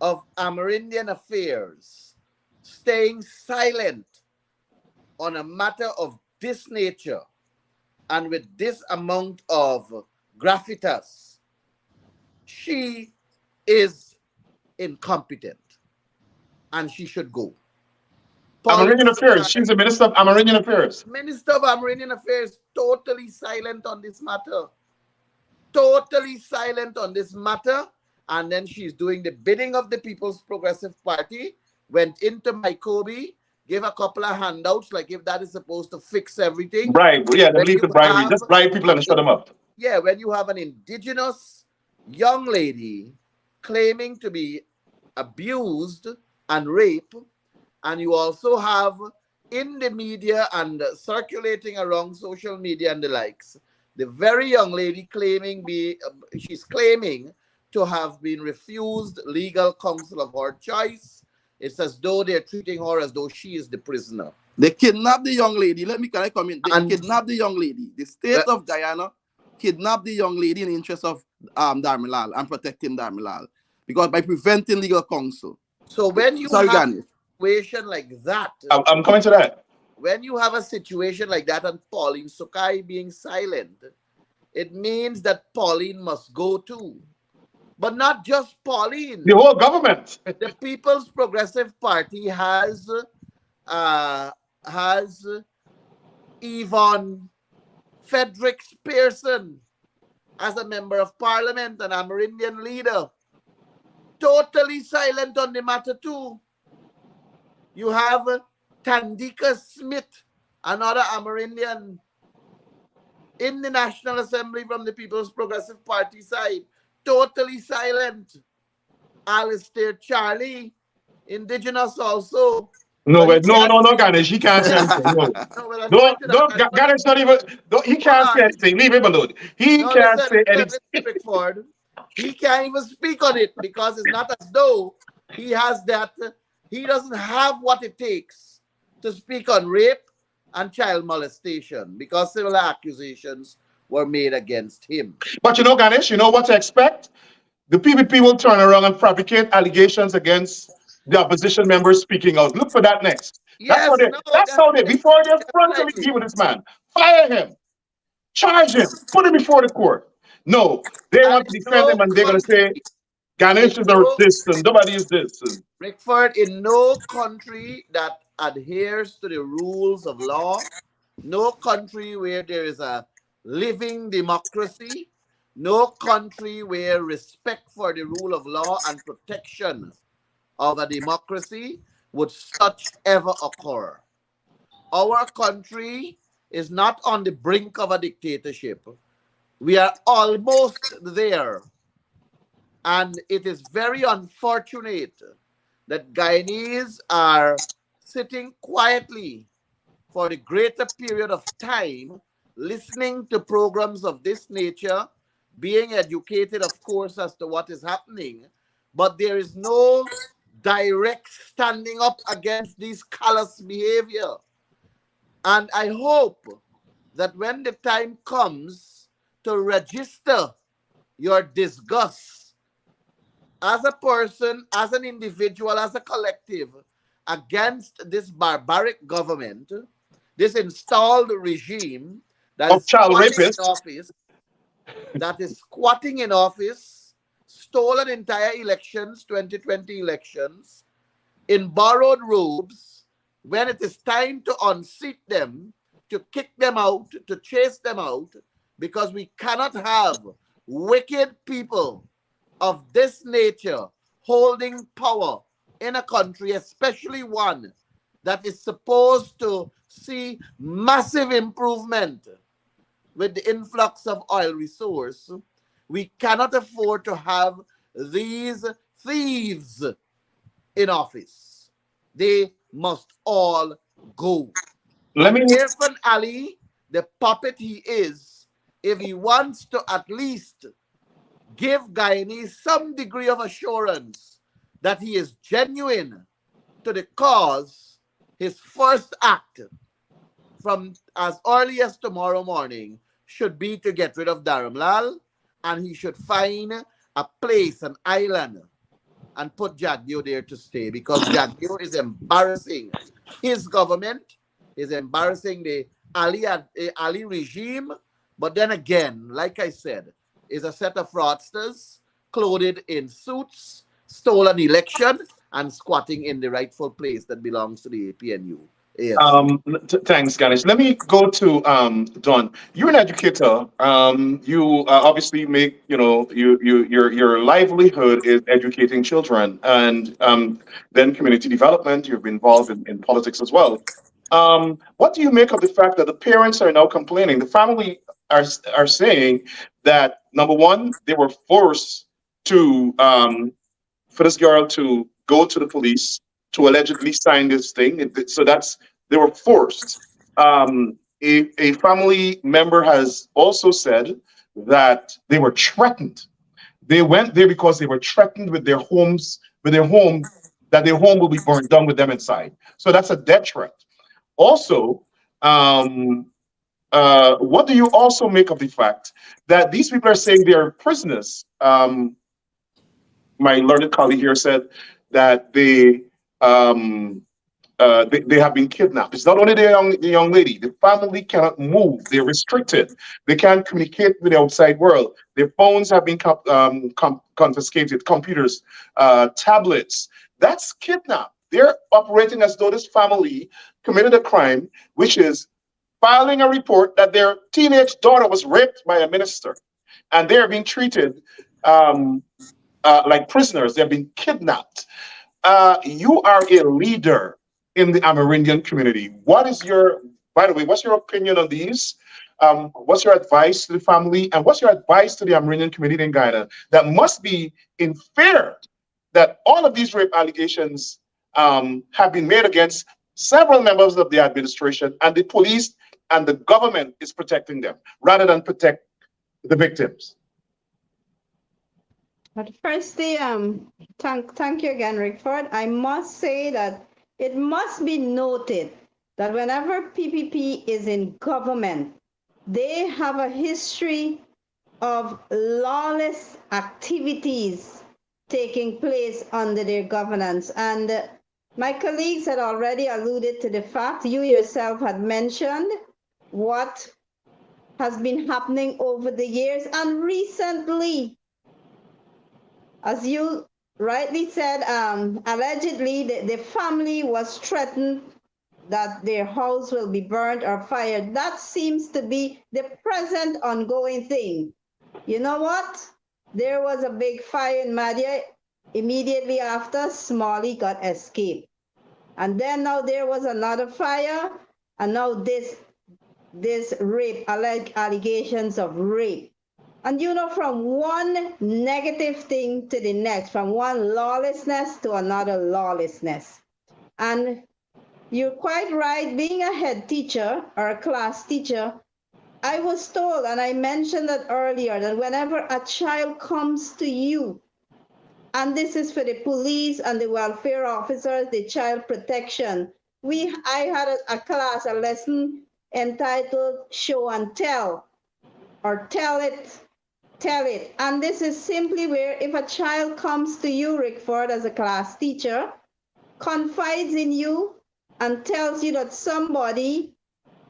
D: of Amerindian Affairs, staying silent on a matter of this nature and with this amount of gravitas, she is incompetent and she should go. Pauline
A: Amerindian Affairs.
D: Sokai,
A: She's the Minister of Amerindian Affairs.
D: Minister of Amerindian Affairs, totally silent on this matter. Totally silent on this matter. And then she's doing the bidding of the People's Progressive Party, went into Mycobi, gave a couple of handouts, like if that is supposed to fix everything.
A: Bribe. Yeah, they
D: When
A: believe
D: you
A: the bribery.
D: have-
A: Just bribe people and shut them up.
D: Yeah, when you have an indigenous young lady claiming to be abused and raped, and you also have in the media and circulating around social media and the likes, the very young lady claiming she's claiming to have been refused legal counsel of her choice. It's as though they're treating her as though she is the prisoner.
F: They kidnapped the young lady. Can I come in? They
D: And-
F: kidnapped the young lady. The state of Guyana kidnapped the young lady in the interest of Dharamlal and protecting Dharamlal, because by preventing legal counsel.
D: So when you
F: Sorry,
D: have
F: Gani.
D: a situation like that,
A: I'm coming to that.
D: when you have a situation like that and Pauline Sokai being silent, it means that Pauline must go too. But not just Pauline.
A: The whole government.
D: The People's Progressive Party has Yvonne Fredericks Pearson as a member of parliament and Amerindian leader. Totally silent on the matter too. You have Tandika Smith, another Amerindian in the National Assembly from the People's Progressive Party side. Totally silent. Alistair Charlie, Indigenous also.
A: No,
D: But he can't-
A: Ganesh. He can't say anything. No.
D: No, well, I'm going to that.
A: Ganesh not even. He can't say anything. Leave him alone. He
D: No,
A: can't
D: listen,
A: say anything.
D: listen, Rickford. He can't even speak on it because it's not as though he has that. He doesn't have what it takes to speak on rape and child molestation because similar accusations were made against him.
A: But you know, Ganesh, you know what to expect? The PPP will turn around and fabricate allegations against the opposition members speaking out. Look for that next.
D: Yes,
A: That's how they, before they frontally
D: definitely.
A: deal with this man, fire him, charge him, put him before the court. No, they want to defend him and they're going to say, Ganesh is this and nobody is this. And
D: Rickford, in no country that adheres to the rules of law, no country where there is a living democracy, no country where respect for the rule of law and protection of a democracy would such ever occur. Our country is not on the brink of a dictatorship. We are almost there. And it is very unfortunate that Guyanese are sitting quietly for the greater period of time, listening to programs of this nature, being educated, of course, as to what is happening, but there is no direct standing up against this callous behavior. And I hope that when the time comes to register your disgust as a person, as an individual, as a collective, against this barbaric government, this installed regime that
A: of
D: is
A: child
D: squatting in
A: rapists.
D: office, that is squatting in office, stolen entire elections, 2020 elections, in borrowed robes, when it is time to unseat them, to kick them out, to chase them out, because we cannot have wicked people of this nature holding power in a country, especially one that is supposed to see massive improvement with the influx of oil resource. We cannot afford to have these thieves in office. They must all go.
A: let
D: And
A: me
D: Irfan Ali, the puppet he is, if he wants to at least give Guyanese some degree of assurance that he is genuine to the cause, his first act from as early as tomorrow morning should be to get rid of Dharamlal, and he should find a place, an island, and put Jagdeo there to stay, because Jagdeo is embarrassing his government, is embarrassing the Ali regime. But then again, like I said, is a set of fraudsters clothed in suits, stole an election, and squatting in the rightful place that belongs to the APNU. AFC.
A: Thanks, Ganesh. Let me go to Don. You're an educator. You obviously make, your livelihood is educating children, and then community development. You've been involved in politics as well. What do you make of the fact that the parents are now complaining? The family are saying that, number one, they were forced to for this girl to go to the police to allegedly sign this thing. So they were forced. A family member has also said that they were threatened. They went there because they were threatened with their homes, that their home will be burned down with them inside. So that's a death threat. Also, what do you also make of the fact that these people are saying they are prisoners? My learned colleague here said that they have been kidnapped. It's not only the young lady. The family cannot move. They're restricted. They can't communicate with the outside world. Their phones have been confiscated, computers, tablets. That's kidnapped. They're operating as though this family committed a crime, which is filing a report that their teenage daughter was raped by a minister, and they are being treated like prisoners. They're being kidnapped. You are a leader in the Amerindian community. By the way, what's your opinion on these? What's your advice to the family? And what's your advice to the Amerindian community in Guyana that must be in fear that all of these rape allegations have been made against several members of the administration, and the police and the government is protecting them rather than protect the victims?
E: But firstly, thank you again, Rickford. I must say that it must be noted that whenever PPP is in government, they have a history of lawless activities taking place under their governance. And my colleagues had already alluded to the fact, you yourself had mentioned what has been happening over the years, and recently, as you rightly said, allegedly the family was threatened that their house will be burned or fired. That seems to be the present ongoing thing. You know what? There was a big fire in Madia. Immediately after, Smalley got escaped. And then now there was another fire, and now this rape, allegations of rape. And from one negative thing to the next, from one lawlessness to another lawlessness. And you're quite right, being a head teacher or a class teacher, I was told, and I mentioned that earlier, that whenever a child comes to you, and this is for the police and the welfare officers, the child protection, I had a class, a lesson entitled Show and Tell, or Tell It. And this is simply where if a child comes to you, Rickford, as a class teacher, confides in you and tells you that somebody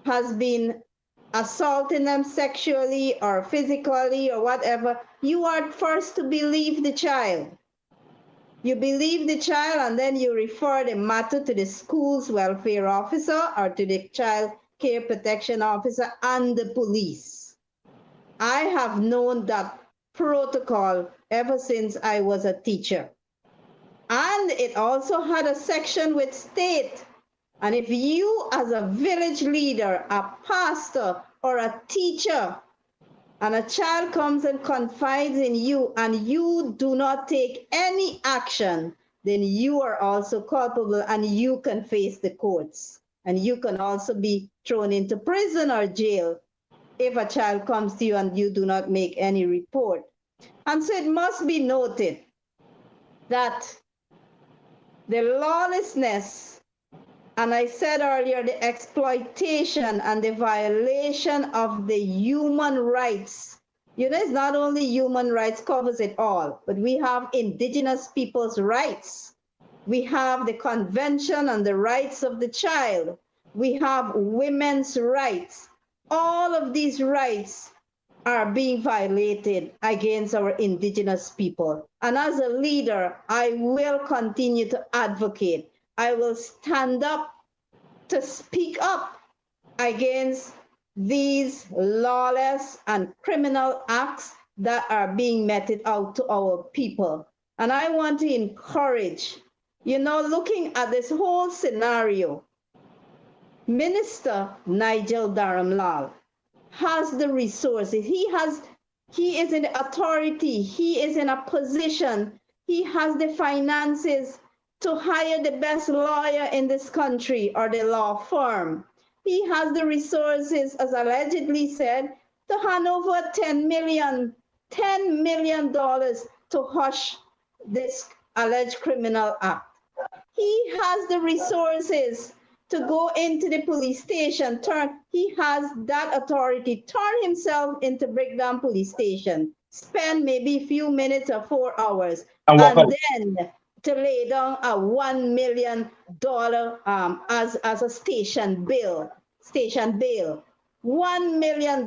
E: has been assaulting them sexually or physically or whatever, you are first to believe the child. You believe the child, and then you refer the matter to the school's welfare officer or to the child care protection officer and the police. I have known that protocol ever since I was a teacher. And it also had a section with state. And if you as a village leader, a pastor, or a teacher, and a child comes and confides in you and you do not take any action, then you are also culpable and you can face the courts. And you can also be thrown into prison or jail if a child comes to you and you do not make any report. And so it must be noted that the lawlessness, and I said earlier, the exploitation and the violation of the human rights. It's not only human rights covers it all, but we have indigenous people's rights. We have the Convention on the Rights of the Child. We have women's rights. All of these rights are being violated against our indigenous people. And as a leader, I will continue to advocate. I will stand up to speak up against these lawless and criminal acts that are being meted out to our people. And I want to encourage, looking at this whole scenario, Minister Nigel Dharamlall has the resources. He is in authority. He is in a position. He has the finances to hire the best lawyer in this country or the law firm. He has the resources, as allegedly said, to hand over $10 million to hush this alleged criminal act. He has the resources to go into the police station, he has that authority, turn himself into Breakdown Police Station, spend maybe a few minutes or 4 hours, and then to lay down a $1 million as a station bail. $1 million.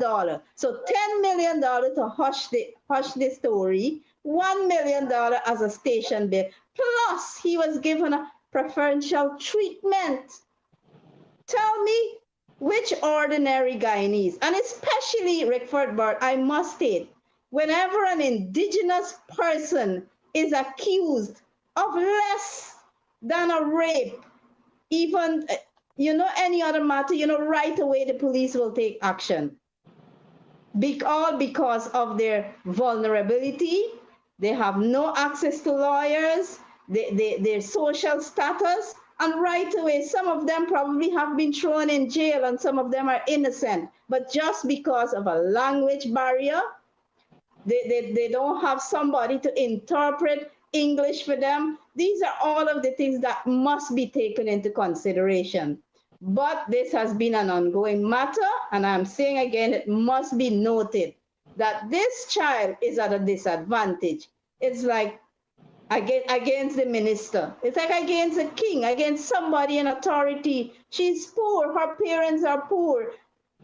E: So $10 million to hush the story, $1 million as a station bail. Plus, he was given a preferential treatment. Tell me which ordinary Guyanese, and especially Rickford Burke, I must state, whenever an indigenous person is accused of less than a rape, even, any other matter, right away the police will take action. All because of their vulnerability, they have no access to lawyers, their social status, and right away, some of them probably have been thrown in jail and some of them are innocent. But just because of a language barrier, they don't have somebody to interpret English for them. These are all of the things that must be taken into consideration. But this has been an ongoing matter, and I'm saying again, it must be noted that this child is at a disadvantage. It's like against the minister. It's like against a king, against somebody in authority. She's poor, her parents are poor.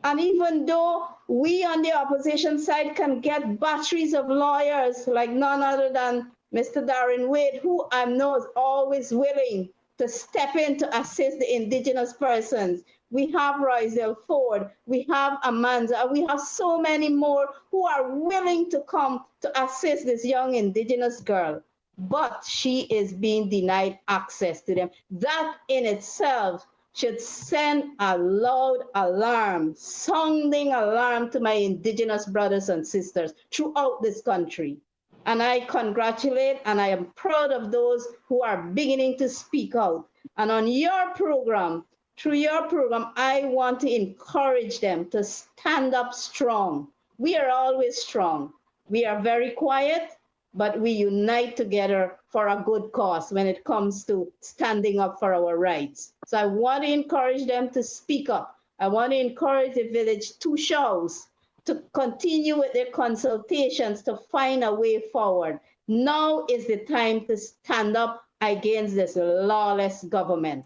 E: And even though we on the opposition side can get batteries of lawyers like none other than Mr. Darren Wade, who I know is always willing to step in to assist the indigenous persons. We have Roysdale Ford, we have Amanda, we have so many more who are willing to come to assist this young indigenous girl. But she is being denied access to them. That in itself should send a loud alarm, sounding alarm to my indigenous brothers and sisters throughout this country. And I congratulate and I am proud of those who are beginning to speak out. And on your program, through your program, I want to encourage them to stand up strong. We are always strong. We are very quiet, but we unite together for a good cause when it comes to standing up for our rights. So I want to encourage them to speak up. I want to encourage the village Tushos to continue with their consultations to find a way forward. Now is the time to stand up against this lawless government.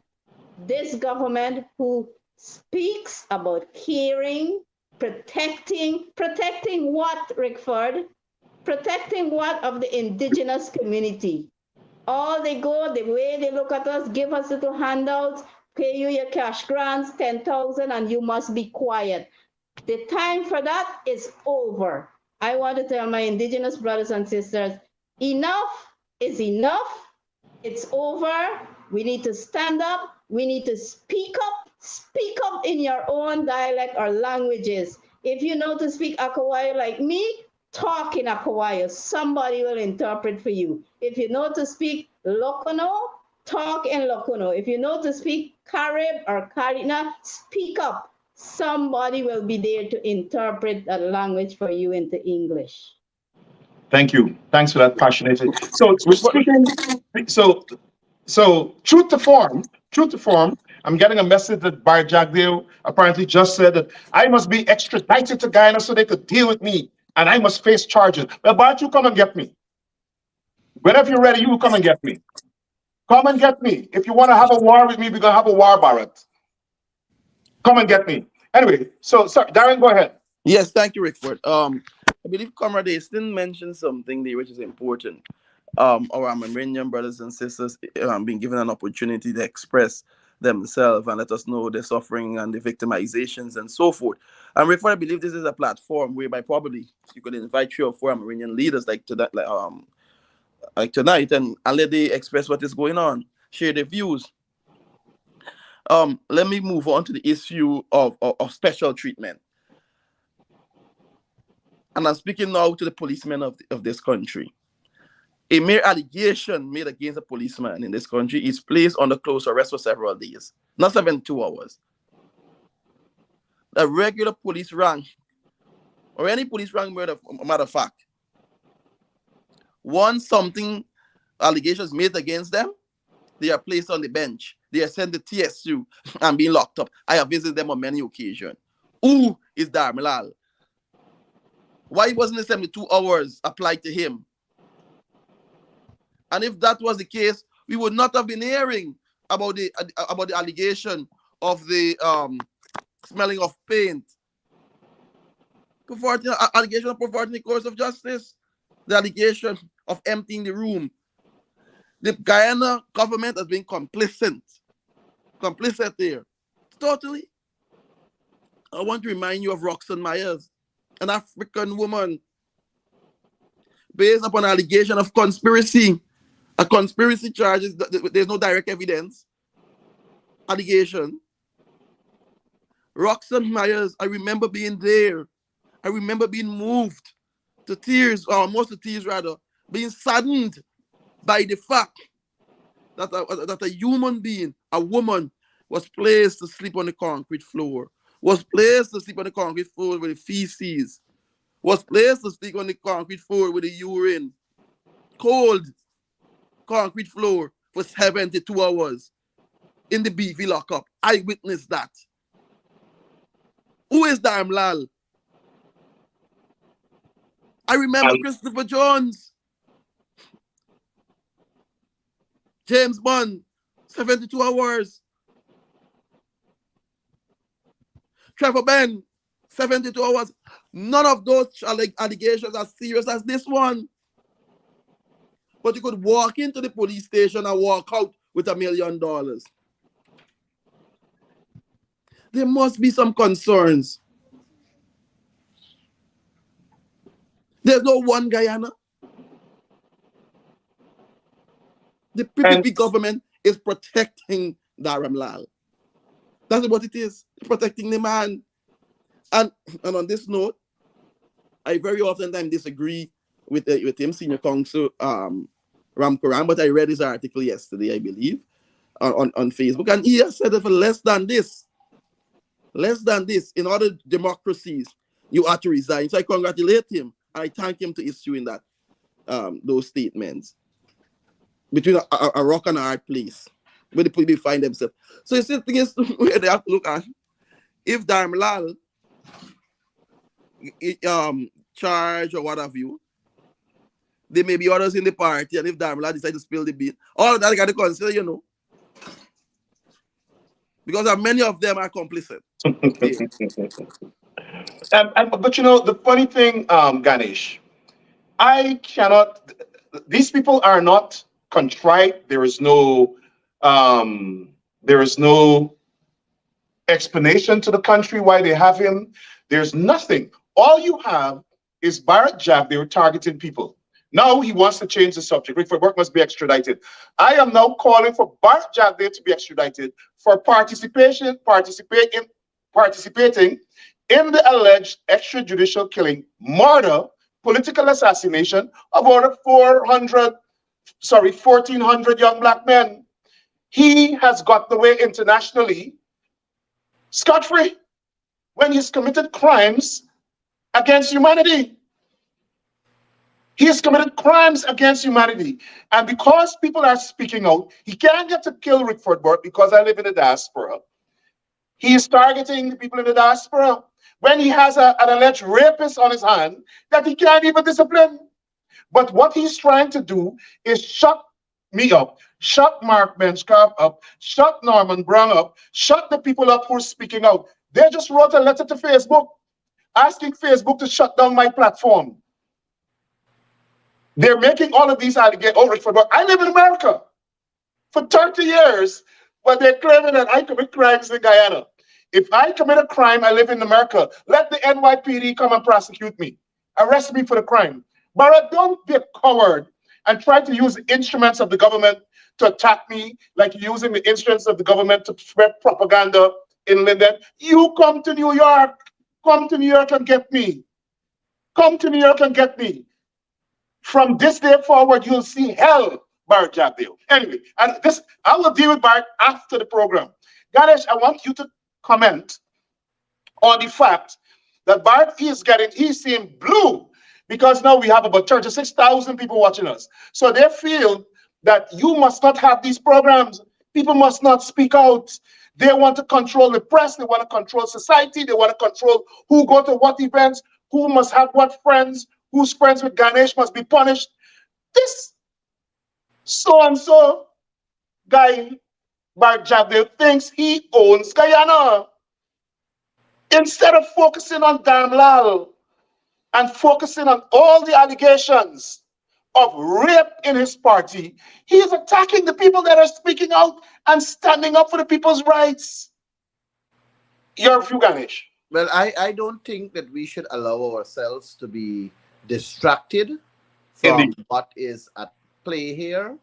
E: This government who speaks about caring, protecting what, Rickford? Protecting what of the indigenous community? All they go, the way they look at us, give us little handouts, pay you your cash grants, 10,000, and you must be quiet. The time for that is over. I want to tell my indigenous brothers and sisters, enough is enough. It's over. We need to stand up. We need to speak up. Speak up in your own dialect or languages. If you know to speak Akawayo like me, talk in Akawayo. Somebody will interpret for you. If you know to speak Lokono, talk in Lokono. If you know to speak Carib or Karina, speak up. Somebody will be there to interpret that language for you into English.
A: Thank you. Thanks for that passionate. So
F: Rick Ford,
A: speaking, so true to form. I'm getting a message that Bar Jagdeo apparently just said that I must be extradited to Guyana so they could deal with me and I must face charges. Well, Bart, you come and get me. Whenever you're ready, you come and get me. Come and get me. If you want to have a war with me, we're gonna have a war, Barrett. Come and get me. Anyway, so sorry, Darren, go ahead.
F: yes, thank you, Rickford. I believe Comrade Aston mentioned something there which is important. Our Amerindian brothers and sisters being given an opportunity to express themselves and let us know their suffering and the victimizations and so forth. And Rickford, I believe this is a platform whereby probably you could invite 3 or 4 Amerindian leaders like to that, like tonight, and let they express what is going on, share their views. Let me move on to the issue of special treatment. And I'm speaking now to the policemen of this country. A mere allegation made against a policeman in this country is placed under close arrest for several days, not 72 hours. A regular police rank, or any police rank, matter of fact, once something allegations made against them, they are placed on the bench. They are sent to TSU and being locked up. I have visited them on many occasions. Who is Dharamlall? Why wasn't the 72 hours applied to him? And if that was the case, we would not have been hearing about the allegation of the smelling of paint, allegation of perverting the course of justice, the allegation of emptying the room. The Guyana government has been complicit there, totally. I want to remind you of Roxanne Myers, an African woman, based upon an allegation of conspiracy. A conspiracy charges, there's no direct evidence. Allegation. Roxanne Myers, I remember being there. I remember being moved to tears, or almost to tears rather, being saddened by the fact that a human being, a woman, was placed to sleep on the concrete floor, was placed to sleep on the concrete floor with the feces, was placed to sleep on the concrete floor with the urine, cold concrete floor for 72 hours in the BV lockup. I witnessed that. Who is Dharamlall? I remember Christopher Jones, James Bond, 72 hours. Trevor Ben, 72 hours. None of those allegations are serious as this one. But you could walk into the police station and walk out with $1 million. There must be some concerns. There's no one Guyana. The PPP government is protecting Dharamlall. That's what it is, protecting the man. And on this note, I very often disagree with him, Senior Counsel Ram Karam, but I read his article yesterday, I believe, on Facebook, and he has said that for less than this, in other democracies, you have to resign. So I congratulate him, and I thank him to issuing that those statements between a rock and a hard place where the people find themselves. So it's the thing is where they have to look at if Dharamlall charge or what have you. There may be others in the party, and if Dharamlall decide to spill the beans, all of that I got to consider, because many of them are complicit.
A: But the funny thing, Ganesh, these people are not contrite. There is no explanation to the country why they have him. There's nothing. All you have is Barrett Jack. They were targeting people. Now he wants to change the subject. Rick Burke must be extradited. I am now calling for Barrett Jack to be extradited for participating in the alleged extrajudicial killing, murder, political assassination of over 1,400 young black men. He has got the way internationally scot-free when he's committed crimes against humanity. He has committed crimes against humanity. And because people are speaking out, he can't get to kill Rickford Burke because I live in the diaspora. He is targeting the people in the diaspora when he has an alleged rapist on his hand that he can't even discipline. But what he's trying to do is shut me up, shut Mark Benchcraft up, shut Norman Brown up, shut the people up who are speaking out. They just wrote a letter to Facebook asking Facebook to shut down my platform. They're making all of these allegations. Oh, Rickford Burke, I live in America for 30 years, but they're claiming that I commit crimes in Guyana. If I commit a crime, I live in America. Let the NYPD come and prosecute me. Arrest me for the crime. But don't be a coward and try to use the instruments of the government to attack me, like you're using the instruments of the government to spread propaganda in Linden. You come to New York. Come to New York and get me. Come to New York and get me. From this day forward, you'll see hell, Bart Jagdeo. Anyway, and this I will deal with Bart after the program. Ganesh, I want you to comment on the fact that Bart he's seeing blue because now we have about 36,000 people watching us. So they feel that you must not have these programs. People must not speak out. They want to control the press. They want to control society. They want to control who go to what events, who must have what friends, who's friends with Ganesh must be punished. This so-and-so guy, Bart Jagdeo, thinks he owns Guyana. Instead of focusing on Dharamlal and focusing on all the allegations of rape in his party, he is attacking the people that are speaking out and standing up for the people's rights. Your view, Ganesh.
D: Well, I don't think that we should allow ourselves to be distracted from
A: Indeed.
D: what is at play here.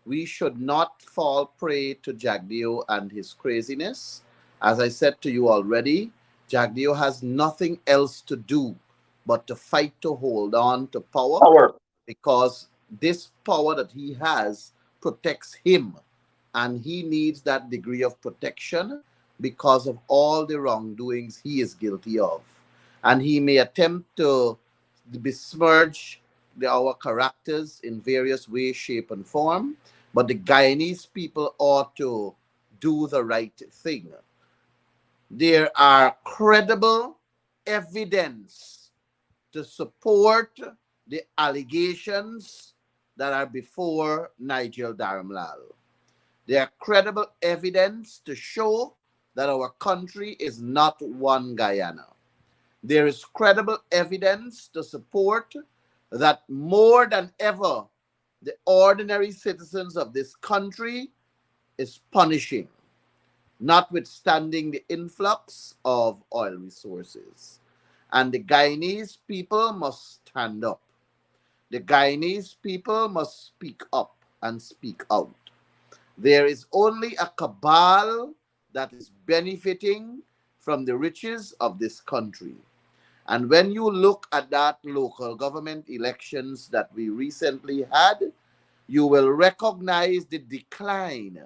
D: We should not fall prey to Jagdeo and his craziness. As I said to you already, Jagdeo has nothing else to do but to fight to hold on to power,
A: Power.
D: because this power that he has protects him, and he needs that degree of protection because of all the wrongdoings he is guilty of. And he may attempt to besmirch our characters in various ways, shape, and form, but the Guyanese people ought to do the right thing. There are credible evidence to support the allegations that are before Nigel Dharamlall. There are credible evidence to show that our country is not one Guyana. There is credible evidence to support that more than ever, the ordinary citizens of this country is punishing, notwithstanding the influx of oil resources. And the Guyanese people must stand up. The Guyanese people must speak up and speak out. There is only a cabal that is benefiting from the riches of this country. And when you look at that local government elections that we recently had, you will recognize the decline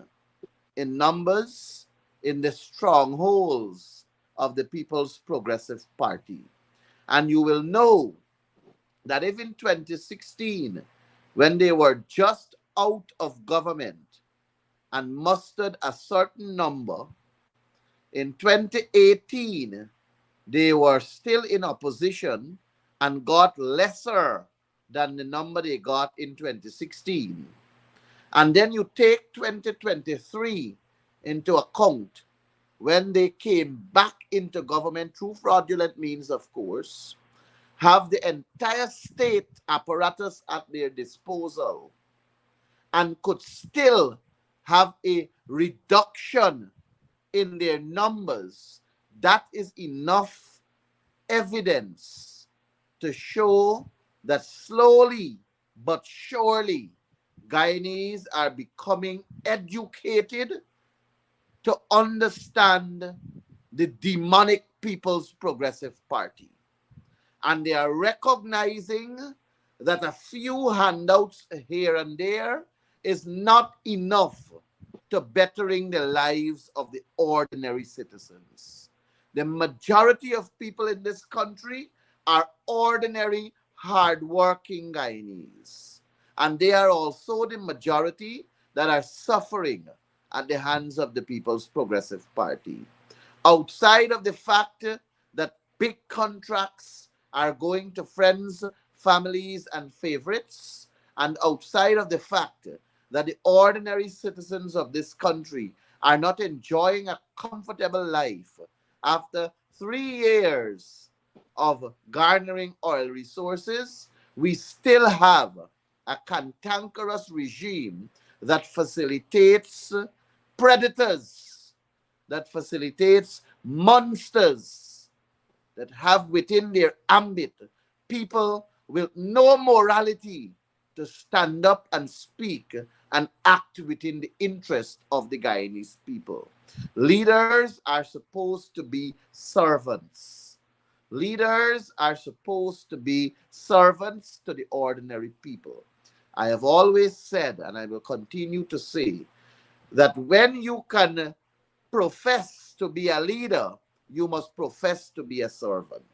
D: in numbers in the strongholds of the People's Progressive Party. And you will know that if in 2016, when they were just out of government and mustered a certain number, in 2018, they were still in opposition and got lesser than the number they got in 2016. And then you take 2023 into account, when they came back into government through fraudulent means, of course, have the entire state apparatus at their disposal, and could still have a reduction in their numbers, that is enough evidence to show that slowly but surely Guyanese are becoming educated to understand the demonic People's Progressive Party. And they are recognizing that a few handouts here and there is not enough to bettering the lives of the ordinary citizens. The majority of people in this country are ordinary, hardworking Guyanese. And they are also the majority that are suffering at the hands of the People's Progressive Party. Outside of the fact that big contracts are going to friends, families, and favorites, and outside of the fact that the ordinary citizens of this country are not enjoying a comfortable life after 3 years of garnering oil resources, we still have a cantankerous regime that facilitates predators, that facilitates monsters, that have within their ambit people with no morality to stand up and speak and act within the interest of the Guyanese people. Leaders are supposed to be servants. Leaders are supposed to be servants to the ordinary people. I have always said, and I will continue to say, that when you can profess to be a leader, you must profess to be a servant.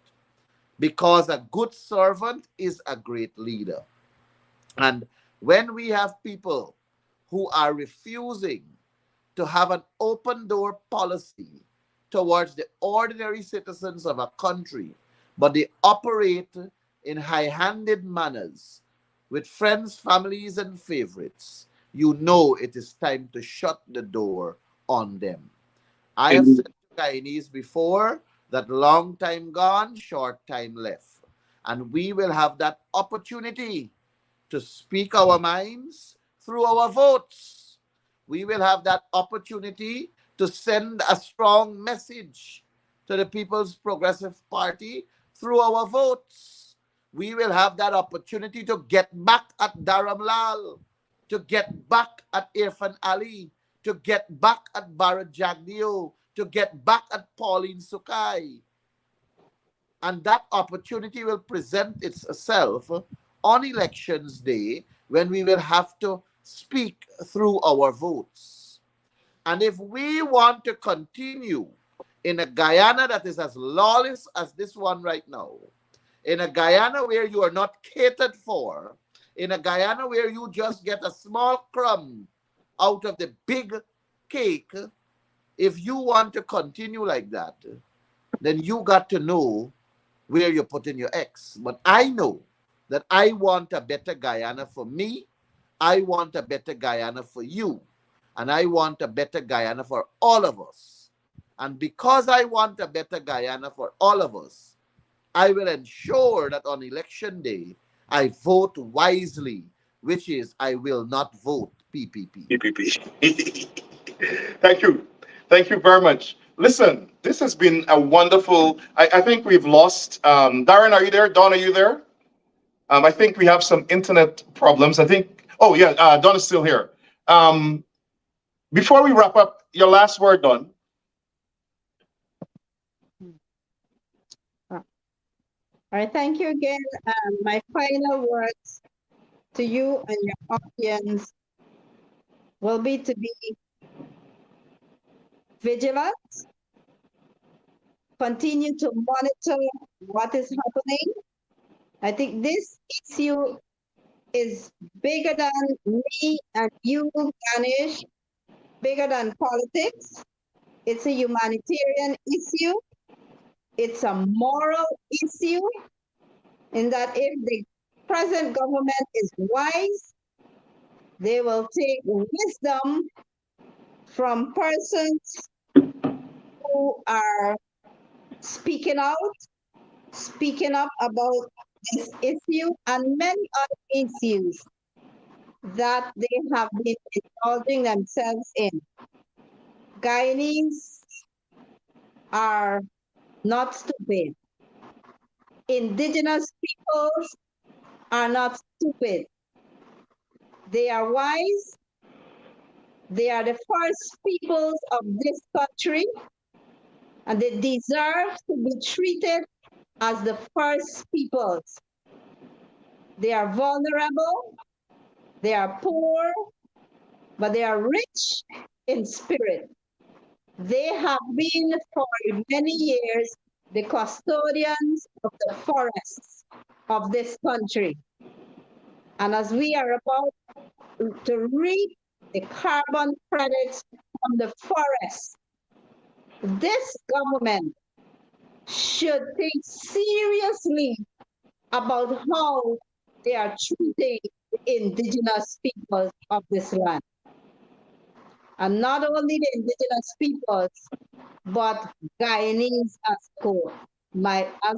D: Because a good servant is a great leader. And when we have people who are refusing to have an open door policy towards the ordinary citizens of a country, but they operate in high-handed manners with friends, families, and favorites, you know it is time to shut the door on them. I have said to Guyanese before that long time gone, short time left. And we will have that opportunity to speak our minds through our votes. We will have that opportunity to send a strong message to the People's Progressive Party through our votes. We will have that opportunity to get back at Dharamlal, to get back at Irfan Ali, to get back at Bharat Jagdeo, to get back at Pauline Sukai. And that opportunity will present itself on elections day when we will have to speak through our votes. And if we want to continue in a Guyana that is as lawless as this one right now, in a Guyana where you are not catered for, in a Guyana where you just get a small crumb out of the big cake, if you want to continue like that, then you got to know where you're putting your eggs. But I know that I want a better Guyana for me, I want a better Guyana for you, and I want a better Guyana for all of us. And because I want a better Guyana for all of us, I will ensure that on election day, I vote wisely, which is I will not vote PPP.
A: Thank you. Thank you very much. Listen, this has been a wonderful. I think we've lost. Darren, are you there? Don, are you there? I think we have some internet problems. I think. Oh yeah, Don is still here. Before we wrap up, your last word, Don.
E: All right, thank you again. My final words to you and your audience will be to be vigilant, continue to monitor what is happening. I think this issue is bigger than me and you, Ganesh, bigger than politics. It's a humanitarian issue. It's a moral issue in that if the present government is wise, they will take wisdom from persons who are speaking out, speaking up about this issue and many other issues that they have been indulging themselves in. Guyanese are not stupid. Indigenous peoples are not stupid. They are wise. They are the first peoples of this country, and they deserve to be treated as the first peoples. They are vulnerable, they are poor, but they are rich in spirit. They have been for many years the custodians of the forests of this country. And as we are about to reap the carbon credits from the forest, this government should think seriously about how they are treating the indigenous peoples of this land. And not only the indigenous peoples, but Guyanese as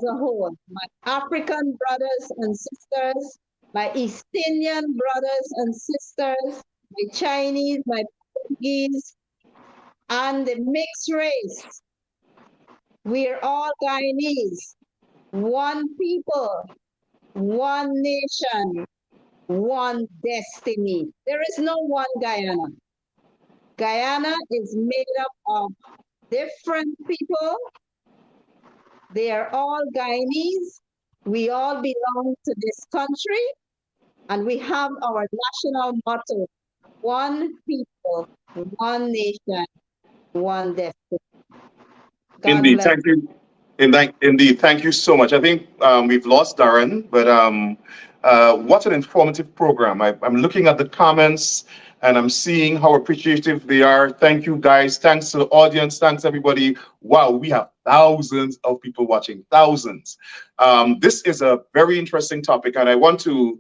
E: a whole, my African brothers and sisters, my East Indian brothers and sisters, my Chinese, my Portuguese, and the mixed race. We're all Guyanese, one people, one nation, one destiny. There is no one Guyana. Guyana is made up of different people. They are all Guyanese. We all belong to this country, and we have our national motto: one people, one nation, one destiny. God
A: Indeed,
E: bless.
A: thank you. Indeed, thank you so much. I think we've lost Darren, but what an informative program. I'm looking at the comments and I'm seeing how appreciative they are. Thank you, guys. Thanks to the audience. Thanks, everybody. Wow, we have thousands of people watching, thousands. This is a very interesting topic, and I want to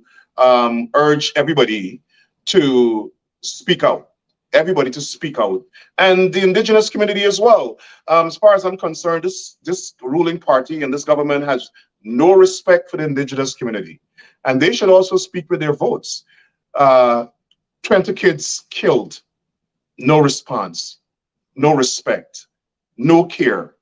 A: urge everybody to speak out. Everybody to speak out, and the indigenous community as well. As far as I'm concerned, this ruling party and this government has no respect for the indigenous community, and they should also speak with their votes. 20 kids killed, no response, no respect, no care.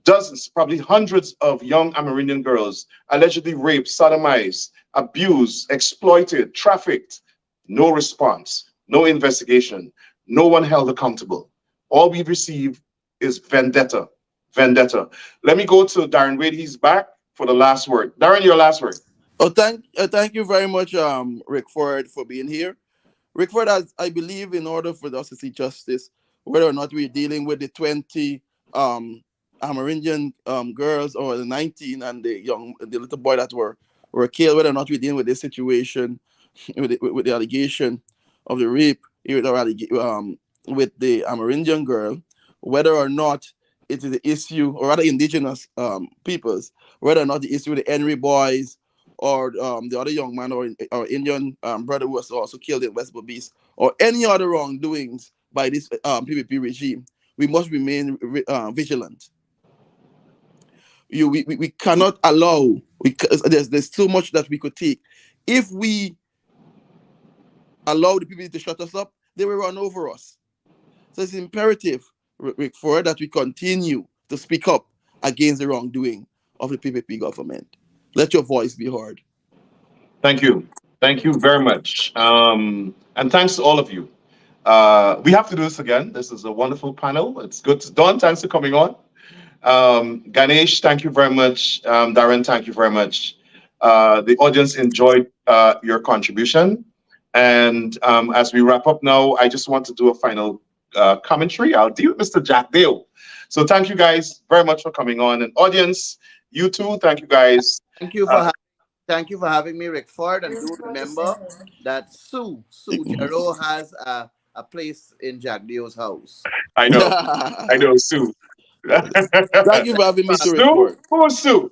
A: Dozens, probably hundreds of young Amerindian girls allegedly raped, sodomized, abused, exploited, trafficked, no response. No investigation, no one held accountable. All we've received is vendetta, vendetta. Let me go to Darren Wade. He's back for the last word. Darren, your last word.
F: Oh, thank you very much, Rick Ford, for being here. Rick Ford, I believe in order for us to see justice, whether or not we're dealing with the 20 Amerindian girls or the 19 and the little boy that were killed, whether or not we're dealing with this situation with the allegation of the rape with the Amerindian girl, whether or not it is the issue, or rather indigenous peoples, whether or not the issue with the Henry boys or the other young man or Indian brother who was also killed in West Bobis, or any other wrongdoings by this PPP regime, we must remain vigilant. We cannot allow, there's so much that we could take. If we allow the people to shut us up, they will run over us. So it's imperative, Rick Ford, that we continue to speak up against the wrongdoing of the PPP government. Let your voice be heard.
A: Thank you. Thank you very much. And thanks to all of you. We have to do this again. This is a wonderful panel. It's good. Don, thanks for coming on. Ganesh, thank you very much. Darren, thank you very much. The audience enjoyed your contribution. And as we wrap up now, I just want to do a final commentary. I'll deal with Mr. Jack Dale. So thank you guys very much for coming on. And audience, you too, thank you guys.
D: Thank you for having me, Rick Ford. And do remember that Sue Jero has a place in Jack Dale's house.
A: I know, Sue.
F: Thank you for having me too, Rick Ford.
A: Who's Sue?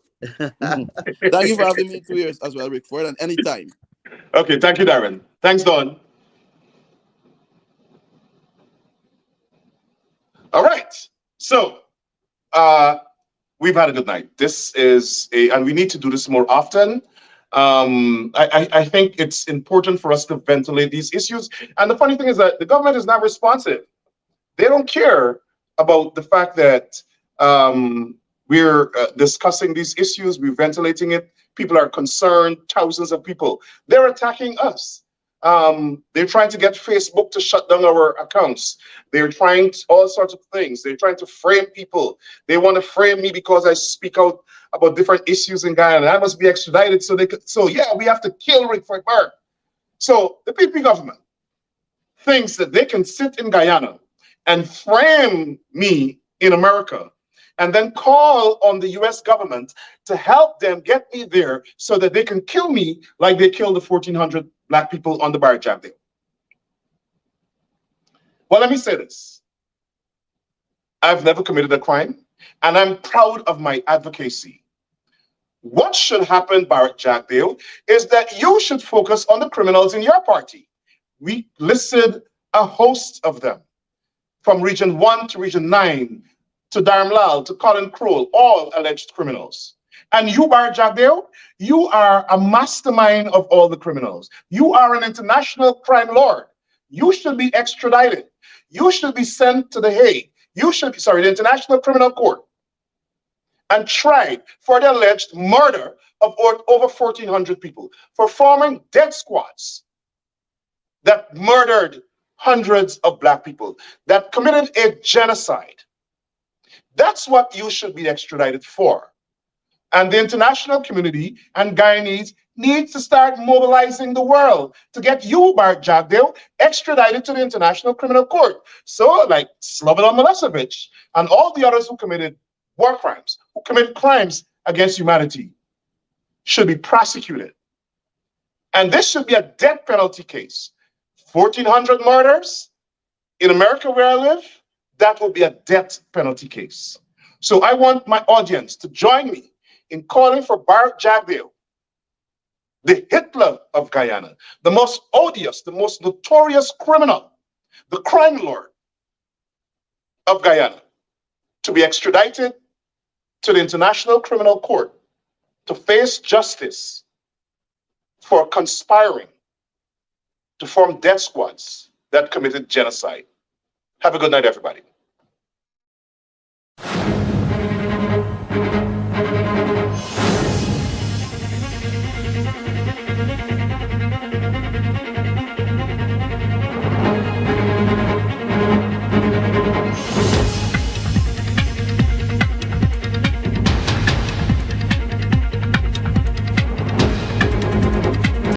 F: Thank you for having me 2 years as well, Rick Ford, and anytime.
A: Okay, thank you, Darren. Thanks, Don. All right. So we've had a good night. This is and we need to do this more often. I think it's important for us to ventilate these issues. And the funny thing is that the government is not responsive. They don't care about the fact that we're discussing these issues, we're ventilating it. People are concerned, thousands of people. They're attacking us. They're trying to get Facebook to shut down our accounts. They're trying all sorts of things. They're trying to frame people. They want to frame me because I speak out about different issues in Guyana. I must be extradited so they could. So yeah, we have to kill Rick Burke. So the PP government, thinks that they can sit in Guyana and frame me in America and then call on the US government to help them get me there so that they can kill me like they killed the 1,400 Black people on the Bar Jack Day. Well, let me say this. I've never committed a crime, and I'm proud of my advocacy. What should happen, Barrett Jackdale, is that you should focus on the criminals in your party. We listed a host of them, from Region 1 to Region 9, to Dharamlal, to Colin Crowell, all alleged criminals. And you, Barrett Jackdale, you are a mastermind of all the criminals. You are an international crime lord. You should be extradited. You should be sent to the Hague. You should be, the International Criminal Court, and tried for the alleged murder of over 1,400 people, for forming death squads that murdered hundreds of Black people, that committed a genocide. That's what you should be extradited for. And the international community and Guyanese needs to start mobilizing the world to get you, Bart Jagdale, extradited to the International Criminal Court. So, like Slobodan Milosevic and all the others who committed war crimes, who committed crimes against humanity, should be prosecuted. And this should be a death penalty case. 1,400 murders in America where I live, that will be a death penalty case. So I want my audience to join me in calling for Bart Jagdale, the Hitler of Guyana, the most odious, the most notorious criminal, the crime lord of Guyana, to be extradited to the International Criminal Court to face justice for conspiring to form death squads that committed genocide. Have a good night, everybody.